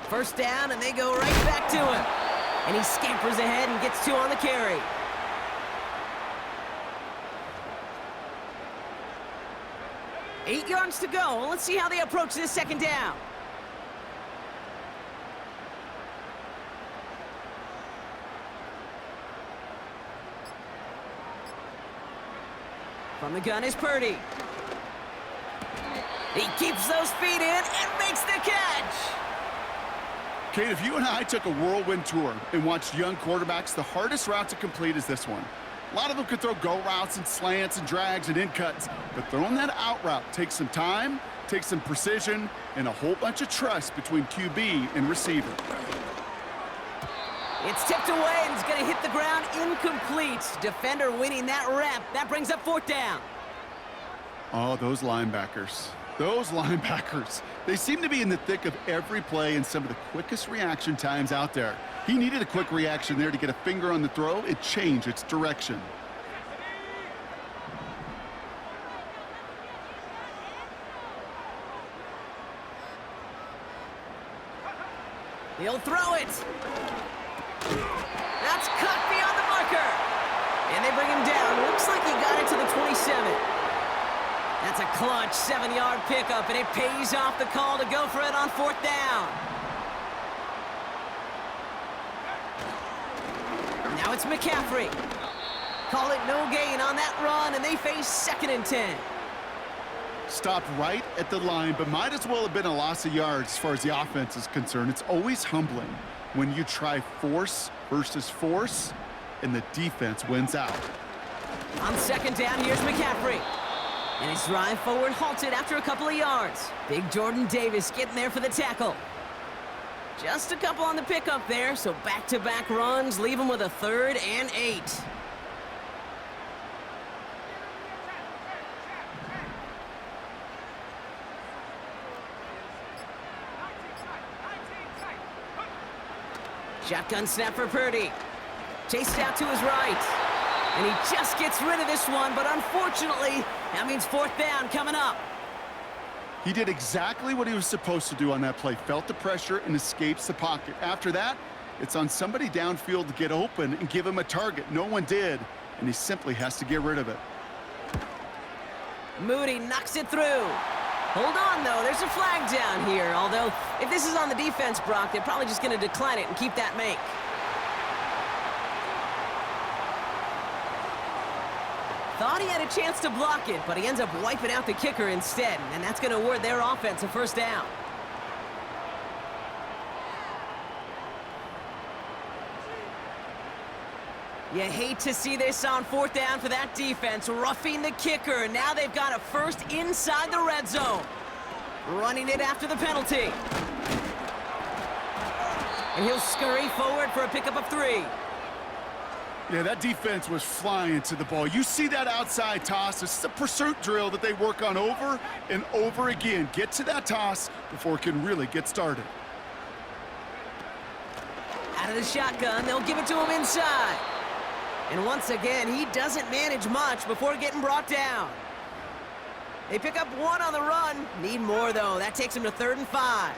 First down, and they go right back to him. And he scampers ahead and gets 2 on the carry. Eight yards to go. Let's see how they approach this 2nd down. From the gun is Purdy. He keeps those feet in and makes the catch. Kate, if you and I took a whirlwind tour and watched young quarterbacks, the hardest route to complete is this one. A lot of them could throw go routes and slants and drags and in cuts, but throwing that out route takes some time, takes some precision, and a whole bunch of trust between QB and receiver. It's tipped away and it's going to hit the ground incomplete. Defender winning that rep. That brings up 4th down. Oh, those linebackers. Those linebackers. They seem to be in the thick of every play and some of the quickest reaction times out there. He needed a quick reaction there to get a finger on the throw. It changed its direction. He'll throw it. That's cut beyond the marker. And they bring him down. Looks like he got it to the 27. That's a clutch 7-yard pickup, and it pays off the call to go for it on 4th down. Now it's McCaffrey. Call it no gain on that run, and they face 2nd and 10. Stopped right at the line, but might as well have been a loss of yards as far as the offense is concerned. It's always humbling when you try force versus force, and the defense wins out. On second down, here's McCaffrey. And his drive forward halted after a couple of yards. Big Jordan Davis getting there for the tackle. Just a couple on the pickup there, so back-to-back runs leave him with a 3rd and 8. Shotgun snap for Purdy. Chased out to his right. And he just gets rid of this one, but unfortunately, that means 4th down coming up. He did exactly what he was supposed to do on that play. Felt the pressure and escapes the pocket. After that, it's on somebody downfield to get open and give him a target. No one did, and he simply has to get rid of it. Moody knocks it through. Hold on, though. There's a flag down here. Although, if this is on the defense, Brock, they're probably just going to decline it and keep that make. Thought he had a chance to block it, but he ends up wiping out the kicker instead, and that's going to award their offense a 1st down. You hate to see this on 4th down for that defense, roughing the kicker. Now they've got a 1st inside the red zone. Running it after the penalty. And he'll scurry forward for a pickup of 3. Yeah, that defense was flying to the ball. You see that outside toss. This is a pursuit drill that they work on over and over again. Get to that toss before it can really get started. Out of the shotgun, they'll give it to him inside. And once again, he doesn't manage much before getting brought down. They pick up 1 on the run. Need more, though. That takes him to 3rd and 5.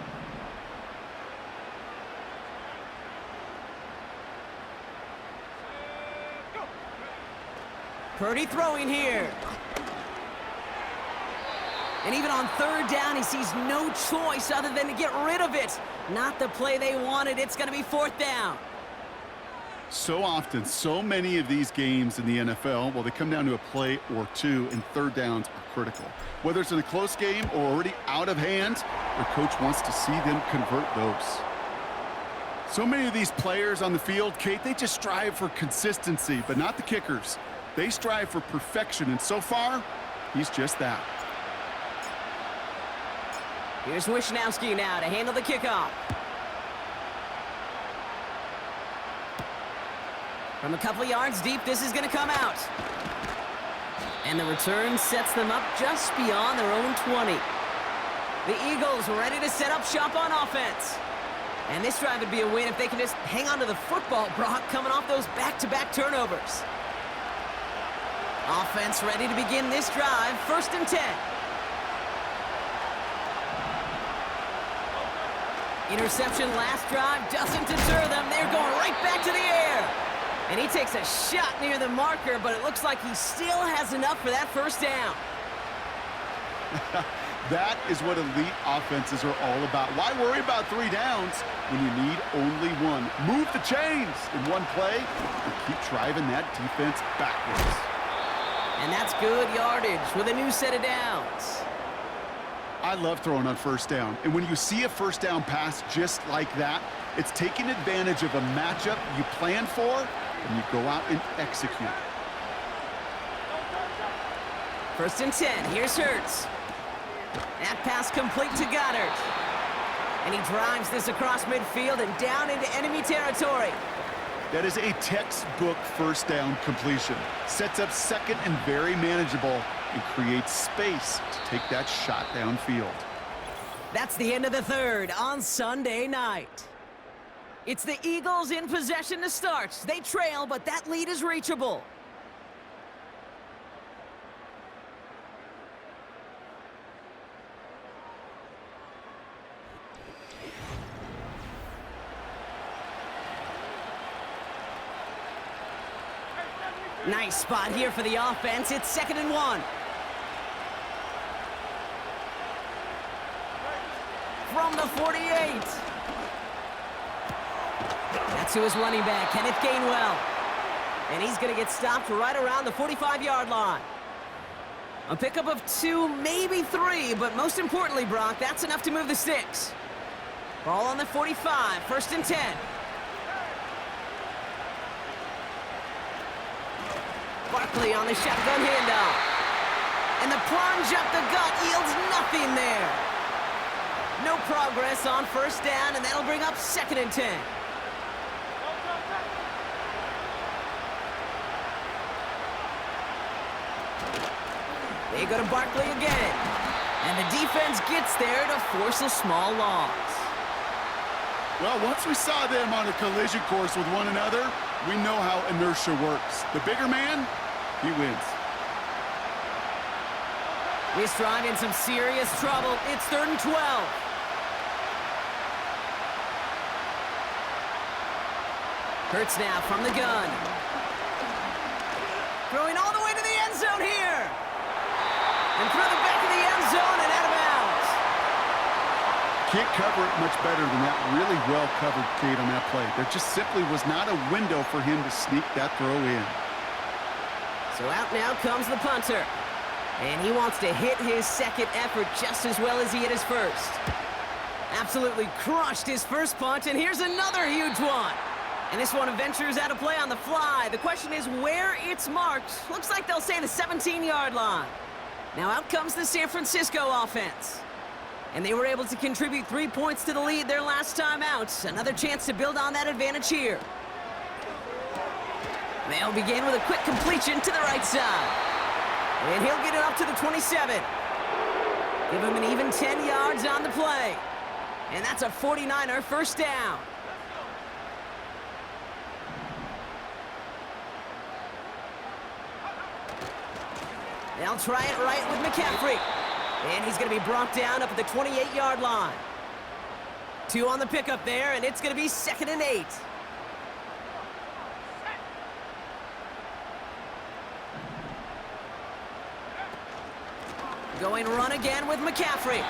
Purdy throwing here. And even on 3rd down, he sees no choice other than to get rid of it. Not the play they wanted. It's going to be 4th down. So often, so many of these games in the NFL, well, they come down to a play or 2, and 3rd downs are critical. Whether it's in a close game or already out of hand, their coach wants to see them convert those. So many of these players on the field, Kate, they just strive for consistency, but not the kickers. They strive for perfection, and so far, he's just that. Here's Wishnowski now to handle the kickoff. From a couple yards deep, this is going to come out. And the return sets them up just beyond their own 20. The Eagles ready to set up shop on offense. And this drive would be a win if they can just hang on to the football, Brock, coming off those back-to-back turnovers. Offense ready to begin this drive, 1st and 10. Interception last drive doesn't deter them. They're going right back to the air. And he takes a shot near the marker, but it looks like he still has enough for that 1st down. That is what elite offenses are all about. Why worry about 3 downs when you need only 1? Move the chains in one play and keep driving that defense backwards. And that's good yardage with a new set of downs. I love throwing on 1st down. And when you see a 1st down pass just like that, it's taking advantage of a matchup you plan for, and you go out and execute. 1st and 10. Here's Hurts. That pass complete to Goddard. And he drives this across midfield and down into enemy territory. That is a textbook 1st down completion. Sets up 2nd and very manageable and creates space to take that shot downfield. That's the end of the 3rd on Sunday night. It's the Eagles in possession to start. They trail, but that lead is reachable. Nice spot here for the offense. It's 2nd and 1. From the 48. That's who is running back, Kenneth Gainwell. And he's going to get stopped right around the 45-yard line. A pickup of 2, maybe 3, but most importantly, Brock, that's enough to move the sticks. Ball on the 45, 1st and 10. Barkley on the shotgun handoff. And the plunge up the gut yields nothing there. No progress on 1st down, and that'll bring up 2nd and 10. They go to Barkley again. And the defense gets there to force a small loss. Well, once we saw them on a collision course with one another, we know how inertia works. The bigger man, he wins. This drive in some serious trouble. It's 3rd and 12. Hurts now from the gun. Throwing all the way to the end zone here. And through the back of the end zone and out of bounds. Can't cover it much better than that. Really well covered, Kate, on that play. There just simply was not a window for him to sneak that throw in. So out now comes the punter. And he wants to hit his 2nd effort just as well as he hit his 1st. Absolutely crushed his 1st punt, and here's another huge one. And this one ventures out of play on the fly. The question is where it's marked. Looks like they'll say the 17-yard line. Now out comes the San Francisco offense. And they were able to contribute 3 points to the lead their last time out. Another chance to build on that advantage here. They'll begin with a quick completion to the right side. And he'll get it up to the 27. Give him an even 10 yards on the play. And that's a 49er 1st down. They'll try it right with McCaffrey. And he's going to be brought down up at the 28-yard line. 2 on the pickup there, and it's going to be 2nd and 8. Going run again with McCaffrey.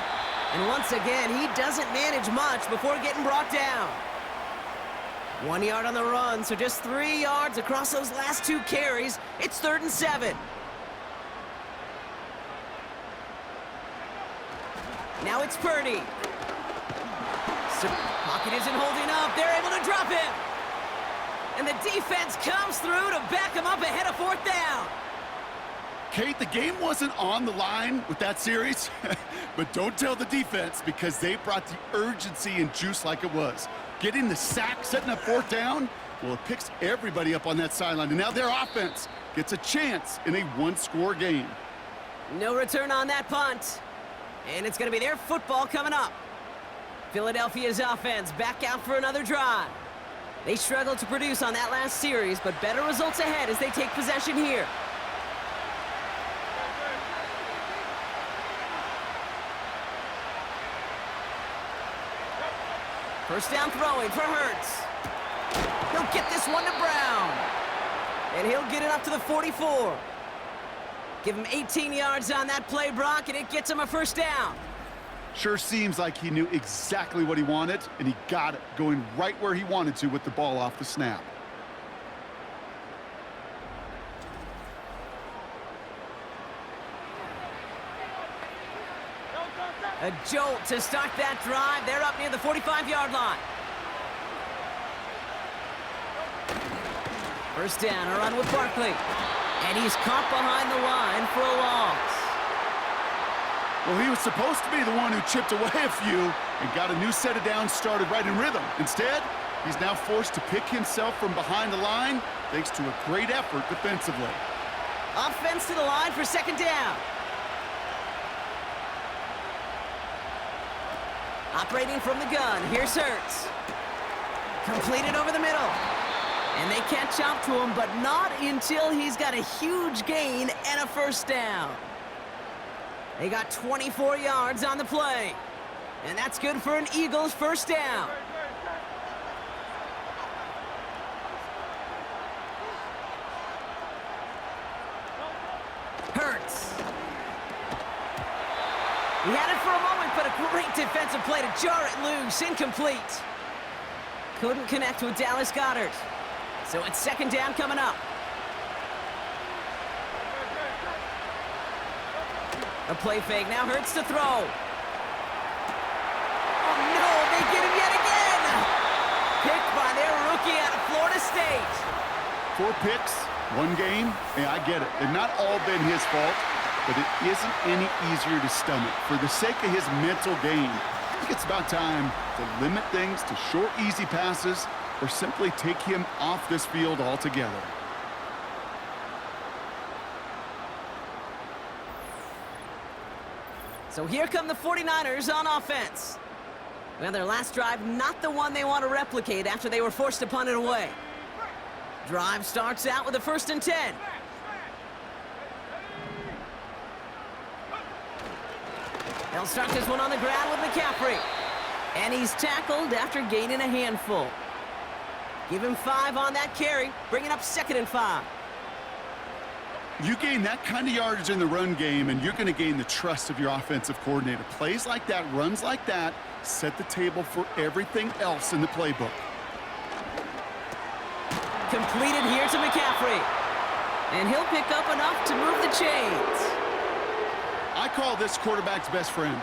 And once again, he doesn't manage much before getting brought down. 1 yard on the run, so just 3 yards across those last 2 carries. It's 3rd and 7. Now it's Purdy. So pocket isn't holding up. They're able to drop him. And the defense comes through to back him up ahead of 4th down. Kate, the game wasn't on the line with that series, but don't tell the defense because they brought the urgency and juice like it was. Getting the sack, setting up 4th down, well, it picks everybody up on that sideline. And now their offense gets a chance in a 1-score game. No return on that punt. And it's going to be their football coming up. Philadelphia's offense back out for another drive. They struggled to produce on that last series, but better results ahead as they take possession here. First down throwing for Hurts. He'll get this one to Brown. And he'll get it up to the 44. Give him 18 yards on that play, Brock, and it gets him a 1st down. Sure seems like he knew exactly what he wanted, and he got it, going right where he wanted to with the ball off the snap. A jolt to start that drive. They're up near the 45-yard line. 1st down, a run with Barkley. And he's caught behind the line for a loss. Well, he was supposed to be the one who chipped away a few and got a new set of downs started right in rhythm. Instead, he's now forced to pick himself from behind the line thanks to a great effort defensively. Offense to the line for 2nd down. Operating from the gun, here's Hurts. Completed over the middle. And they catch up to him, but not until he's got a huge gain and a 1st down. They got 24 yards on the play. And that's good for an Eagles 1st down. Hurts. He had it for a moment, but a great defensive play to jar it loose. Incomplete. Couldn't connect with Dallas Goedert. So it's 2nd down coming up. The play fake now hurts to throw. Oh, no, they get him yet again. Picked by their rookie out of Florida State. 4 picks, 1 game. Yeah, I get it. They've not all been his fault, but it isn't any easier to stomach. For the sake of his mental game, I think it's about time to limit things to short, easy passes or simply take him off this field altogether. So here come the 49ers on offense. Well, their last drive, not the one they want to replicate after they were forced to punt it away. Drive starts out with a 1st and 10. They'll start this one on the ground with McCaffrey. And he's tackled after gaining a handful. Give him 5 on that carry, bringing up 2nd and 5. You gain that kind of yardage in the run game, and you're going to gain the trust of your offensive coordinator. Plays like that, runs like that, set the table for everything else in the playbook. Completed here to McCaffrey. And he'll pick up enough to move the chains. I call this quarterback's best friend.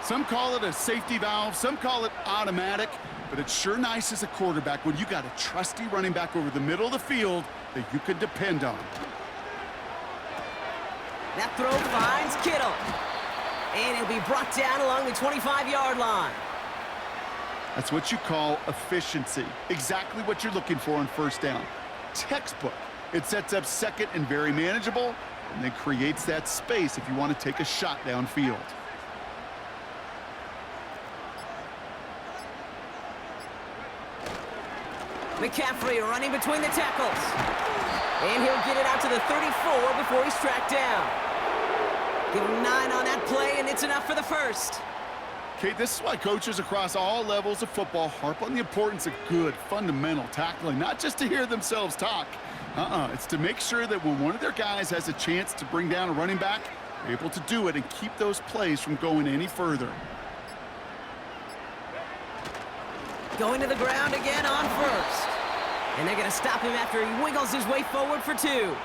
Some call it a safety valve, some call it automatic, but it's sure nice as a quarterback when you got a trusty running back over the middle of the field that you can depend on. That throw finds Kittle. And he'll be brought down along the 25-yard line. That's what you call efficiency. Exactly what you're looking for on 1st down. Textbook. It sets up 2nd and very manageable, and then creates that space if you want to take a shot downfield. McCaffrey running between the tackles. And he'll get it out to the 34 before he's tracked down. Give him 9 on that play, and it's enough for the 1st. Okay, this is why coaches across all levels of football harp on the importance of good, fundamental tackling, not just to hear themselves talk. It's to make sure that when one of their guys has a chance to bring down a running back, they're able to do it and keep those plays from going any further. Going to the ground again on 1st. And they're going to stop him after he wiggles his way forward for 2.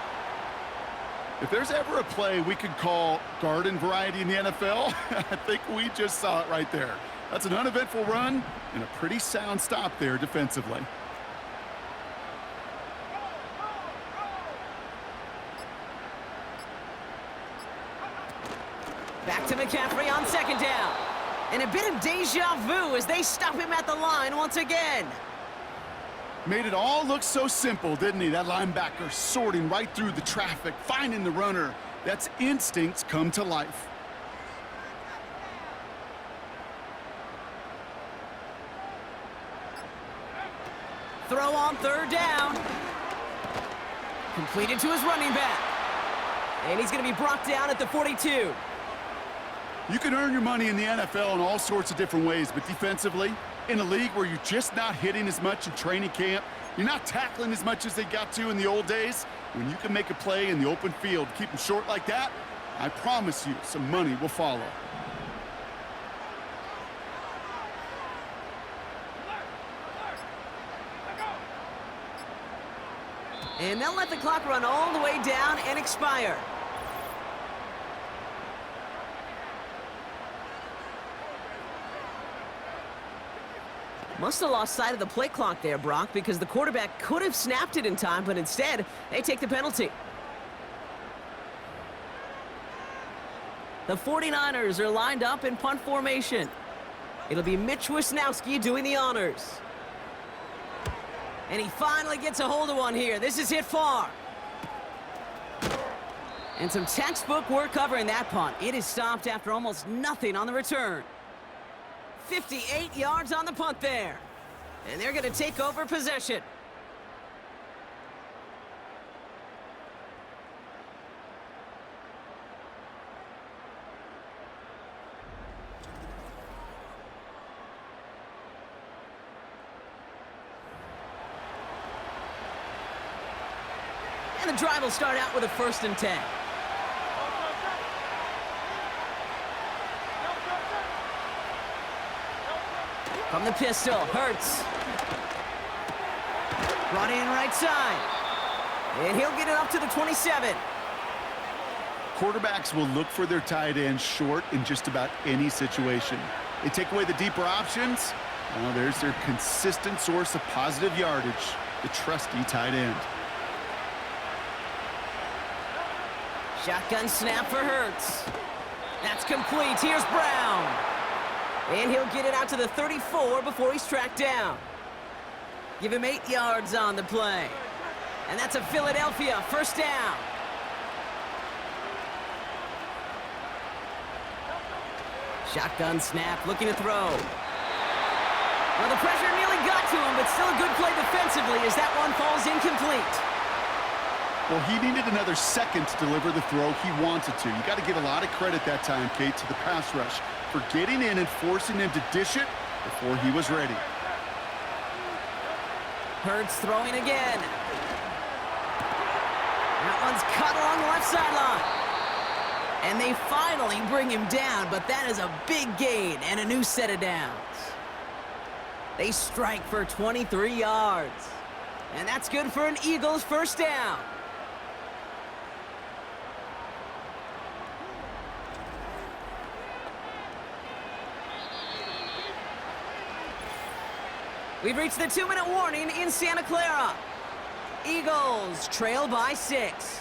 If there's ever a play we could call garden variety in the NFL, I think we just saw it right there. That's an uneventful run and a pretty sound stop there defensively. Back to McCaffrey on 2nd down. And a bit of deja vu as they stop him at the line once again. Made it all look so simple, didn't he? That linebacker sorting right through the traffic, finding the runner. That's instincts come to life. Throw on 3rd down. Completed to his running back. And he's going to be brought down at the 42. You can earn your money in the NFL in all sorts of different ways, but defensively, in a league where you're just not hitting as much in training camp, you're not tackling as much as they got to in the old days, when you can make a play in the open field, keep them short like that, I promise you some money will follow. And they'll let the clock run all the way down and expire. Must have lost sight of the play clock there, Brock, because the quarterback could have snapped it in time, but instead, they take the penalty. The 49ers are lined up in punt formation. It'll be Mitch Wisnowski doing the honors. And he finally gets a hold of one here. This is hit far. And some textbook work covering that punt. It is stopped after almost nothing on the return. 58 yards on the punt there. And they're going to take over possession. And the drive will start out with a 1st and 10. From the pistol, Hurts. Brought in right side. And he'll get it up to the 27. Quarterbacks will look for their tight end short in just about any situation. They take away the deeper options. Well, there's their consistent source of positive yardage, the trusty tight end. Shotgun snap for Hurts. That's complete. Here's Brown. And he'll get it out to the 34 before he's tracked down. Give him 8 yards on the play. And that's a Philadelphia first down. Shotgun snap, looking to throw. Well, the pressure nearly got to him, but still a good play defensively as that one falls incomplete. Well, he needed another second to deliver the throw he wanted to. You got to give a lot of credit that time, Kate, to the pass rush for getting in and forcing him to dish it before he was ready. Hurts throwing again. That one's cut along the left sideline. And they finally bring him down, but that is a big gain and a new set of downs. They strike for 23 yards. And that's good for an Eagles first down. We've reached the 2-minute warning in Santa Clara. Eagles trail by 6.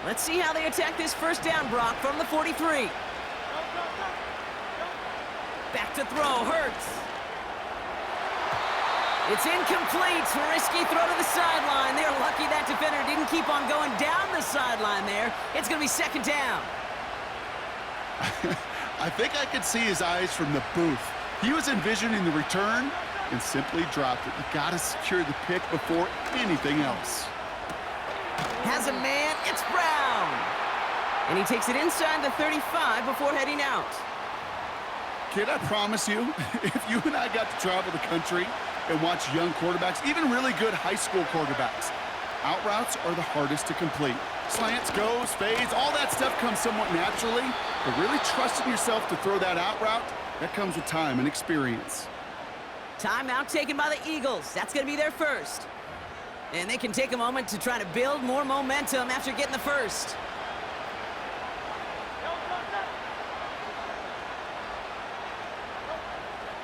Let's see how they attack this first down, Brock, from the 43. Back to throw, Hurts. It's incomplete. Risky throw to the sideline. They're lucky that defender didn't keep on going down the sideline there. It's going to be second down. I think I could see his eyes from the booth. He was envisioning the return and simply dropped it. You got to secure the pick before anything else. Has a man, it's Brown. And he takes it inside the 35 before heading out. Kid, I promise you, if you and I got to travel the country and watch young quarterbacks, even really good high school quarterbacks, out routes are the hardest to complete. Slants, goes, fades, all that stuff comes somewhat naturally, but really trusting yourself to throw that out route, that comes with time and experience. Timeout taken by the Eagles. That's going to be their first. And they can take a moment to try to build more momentum after getting the first.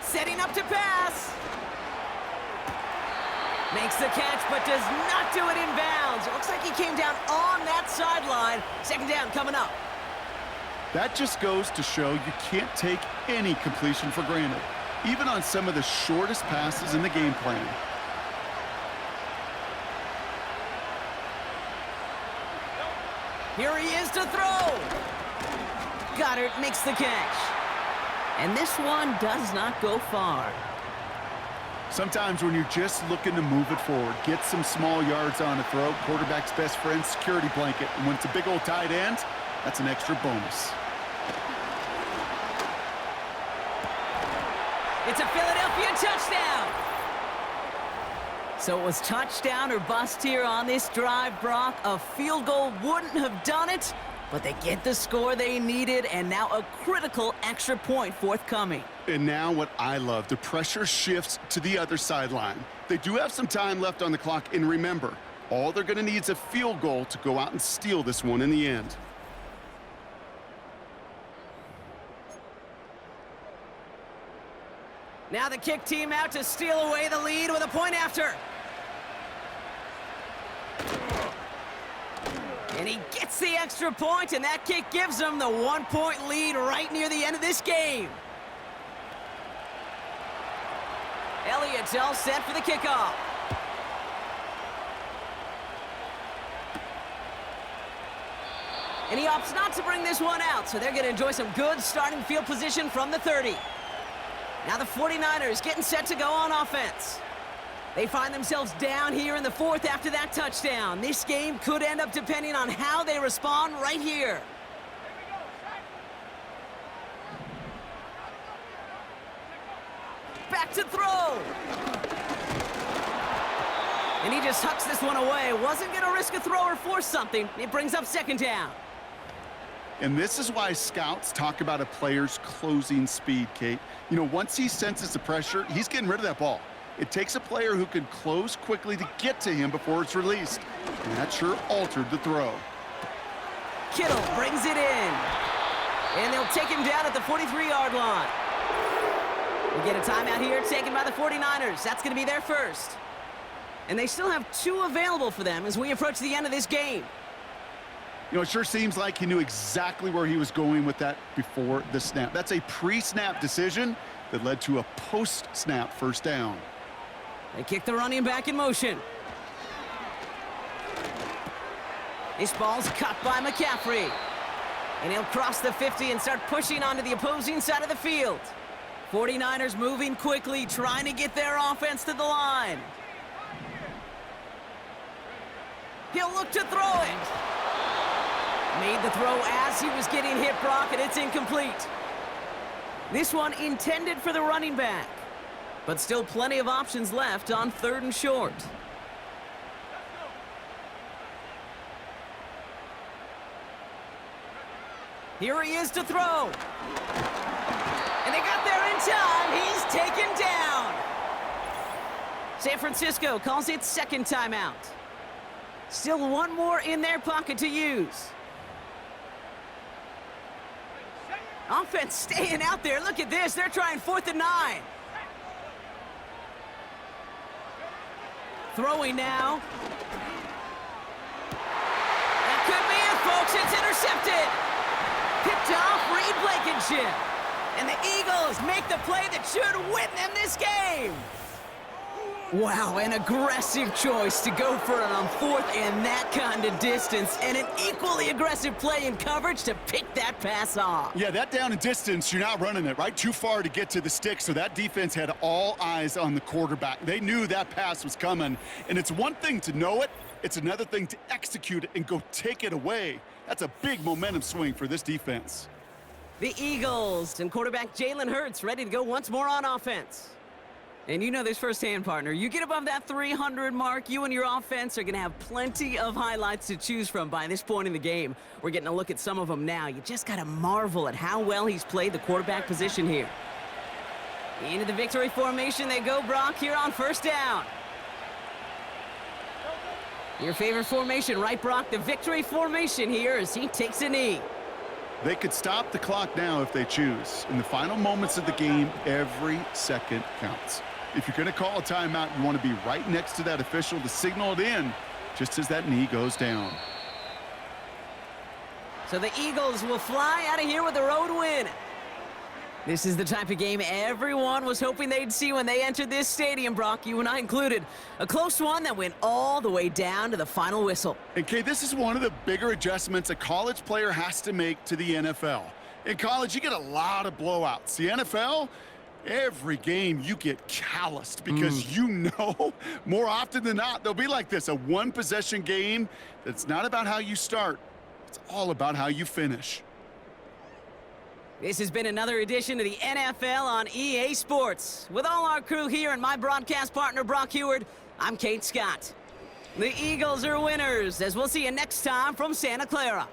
Setting up to pass. Makes the catch, but does not do it in bounds. It looks like he came down on that sideline. Second down coming up. That just goes to show you can't take any completion for granted, even on some of the shortest passes in the game plan. Here he is to throw. Goddard makes the catch. And this one does not go far. Sometimes when you're just looking to move it forward, get some small yards on a throw, quarterback's best friend, security blanket. And when it's a big old tight end, that's an extra bonus. It's a Philadelphia touchdown. So it was touchdown or bust here on this drive, Brock. A field goal wouldn't have done it, but they get the score they needed, and now a critical extra point forthcoming. And now what I love, the pressure shifts to the other sideline. They do have some time left on the clock, and remember, all they're going to need is a field goal to go out and steal this one in the end. Now the kick team out to steal away the lead with a point after. And he gets the extra point, and that kick gives them the 1-point lead right near the end of this game. Elliott's all set for the kickoff. And he opts not to bring this one out, so they're going to enjoy some good starting field position from the 30. Now the 49ers getting set to go on offense. They find themselves down here in the 4th after that touchdown. This game could end up depending on how they respond right here. Back to throw. And he just hucks this one away. Wasn't going to risk a throw or force something. It brings up second down. And this is why scouts talk about a player's closing speed, Kate. You know, once he senses the pressure, he's getting rid of that ball. It takes a player who can close quickly to get to him before it's released. And that sure altered the throw. Kittle brings it in. And they'll take him down at the 43-yard line. We get a timeout here taken by the 49ers. That's going to be their first. And they still have 2 available for them as we approach the end of this game. You know, it sure seems like he knew exactly where he was going with that before the snap. That's a pre-snap decision that led to a post-snap first down. They kick the running back in motion. This ball's cut by McCaffrey. And he'll cross the 50 and start pushing onto the opposing side of the field. 49ers moving quickly, trying to get their offense to the line. He'll look to throw it. Made the throw as he was getting hit, Brock, and it's incomplete. This one intended for the running back, but still plenty of options left on 3rd and short. Here he is to throw. And they got there in time. He's taken down. San Francisco calls it 2nd timeout. Still 1 more in their pocket to use. Offense staying out there. Look at this. They're trying 4th and 9. Throwing now. That could be it, folks. It's intercepted. Picked off Reed Blankenship. And the Eagles make the play that should win them this game. Wow, an aggressive choice to go for it on 4th and that kind of distance, and an equally aggressive play in coverage to pick that pass off. Yeah, that down and distance, you're not running it, right? Too far to get to the stick, so that defense had all eyes on the quarterback. They knew that pass was coming, and it's one thing to know it, it's another thing to execute it and go take it away. That's a big momentum swing for this defense. The Eagles and quarterback Jalen Hurts ready to go once more on offense. And you know this firsthand, partner. You get above that 300 mark, you and your offense are going to have plenty of highlights to choose from by this point in the game. We're getting a look at some of them now. You just got to marvel at how well he's played the quarterback position here. Into the victory formation they go, Brock, here on 1st down. Your favorite formation, right, Brock? The victory formation here as he takes a knee. They could stop the clock now if they choose. In the final moments of the game, every second counts. If you're going to call a timeout, you want to be right next to that official to signal it in just as that knee goes down. So the Eagles will fly out of here with a road win. This is the type of game everyone was hoping they'd see when they entered this stadium, Brock, you and I included. A close one that went all the way down to the final whistle. And Kay, this is one of the bigger adjustments a college player has to make to the NFL. In college, you get a lot of blowouts. The NFL, every game you get calloused because you know more often than not they'll be like this, a 1-possession game that's not about how you start. It's all about how you finish. This has been another edition of the NFL on EA Sports. With all our crew here and my broadcast partner, Brock Heward, I'm Kate Scott. The Eagles are winners, as we'll see you next time from Santa Clara.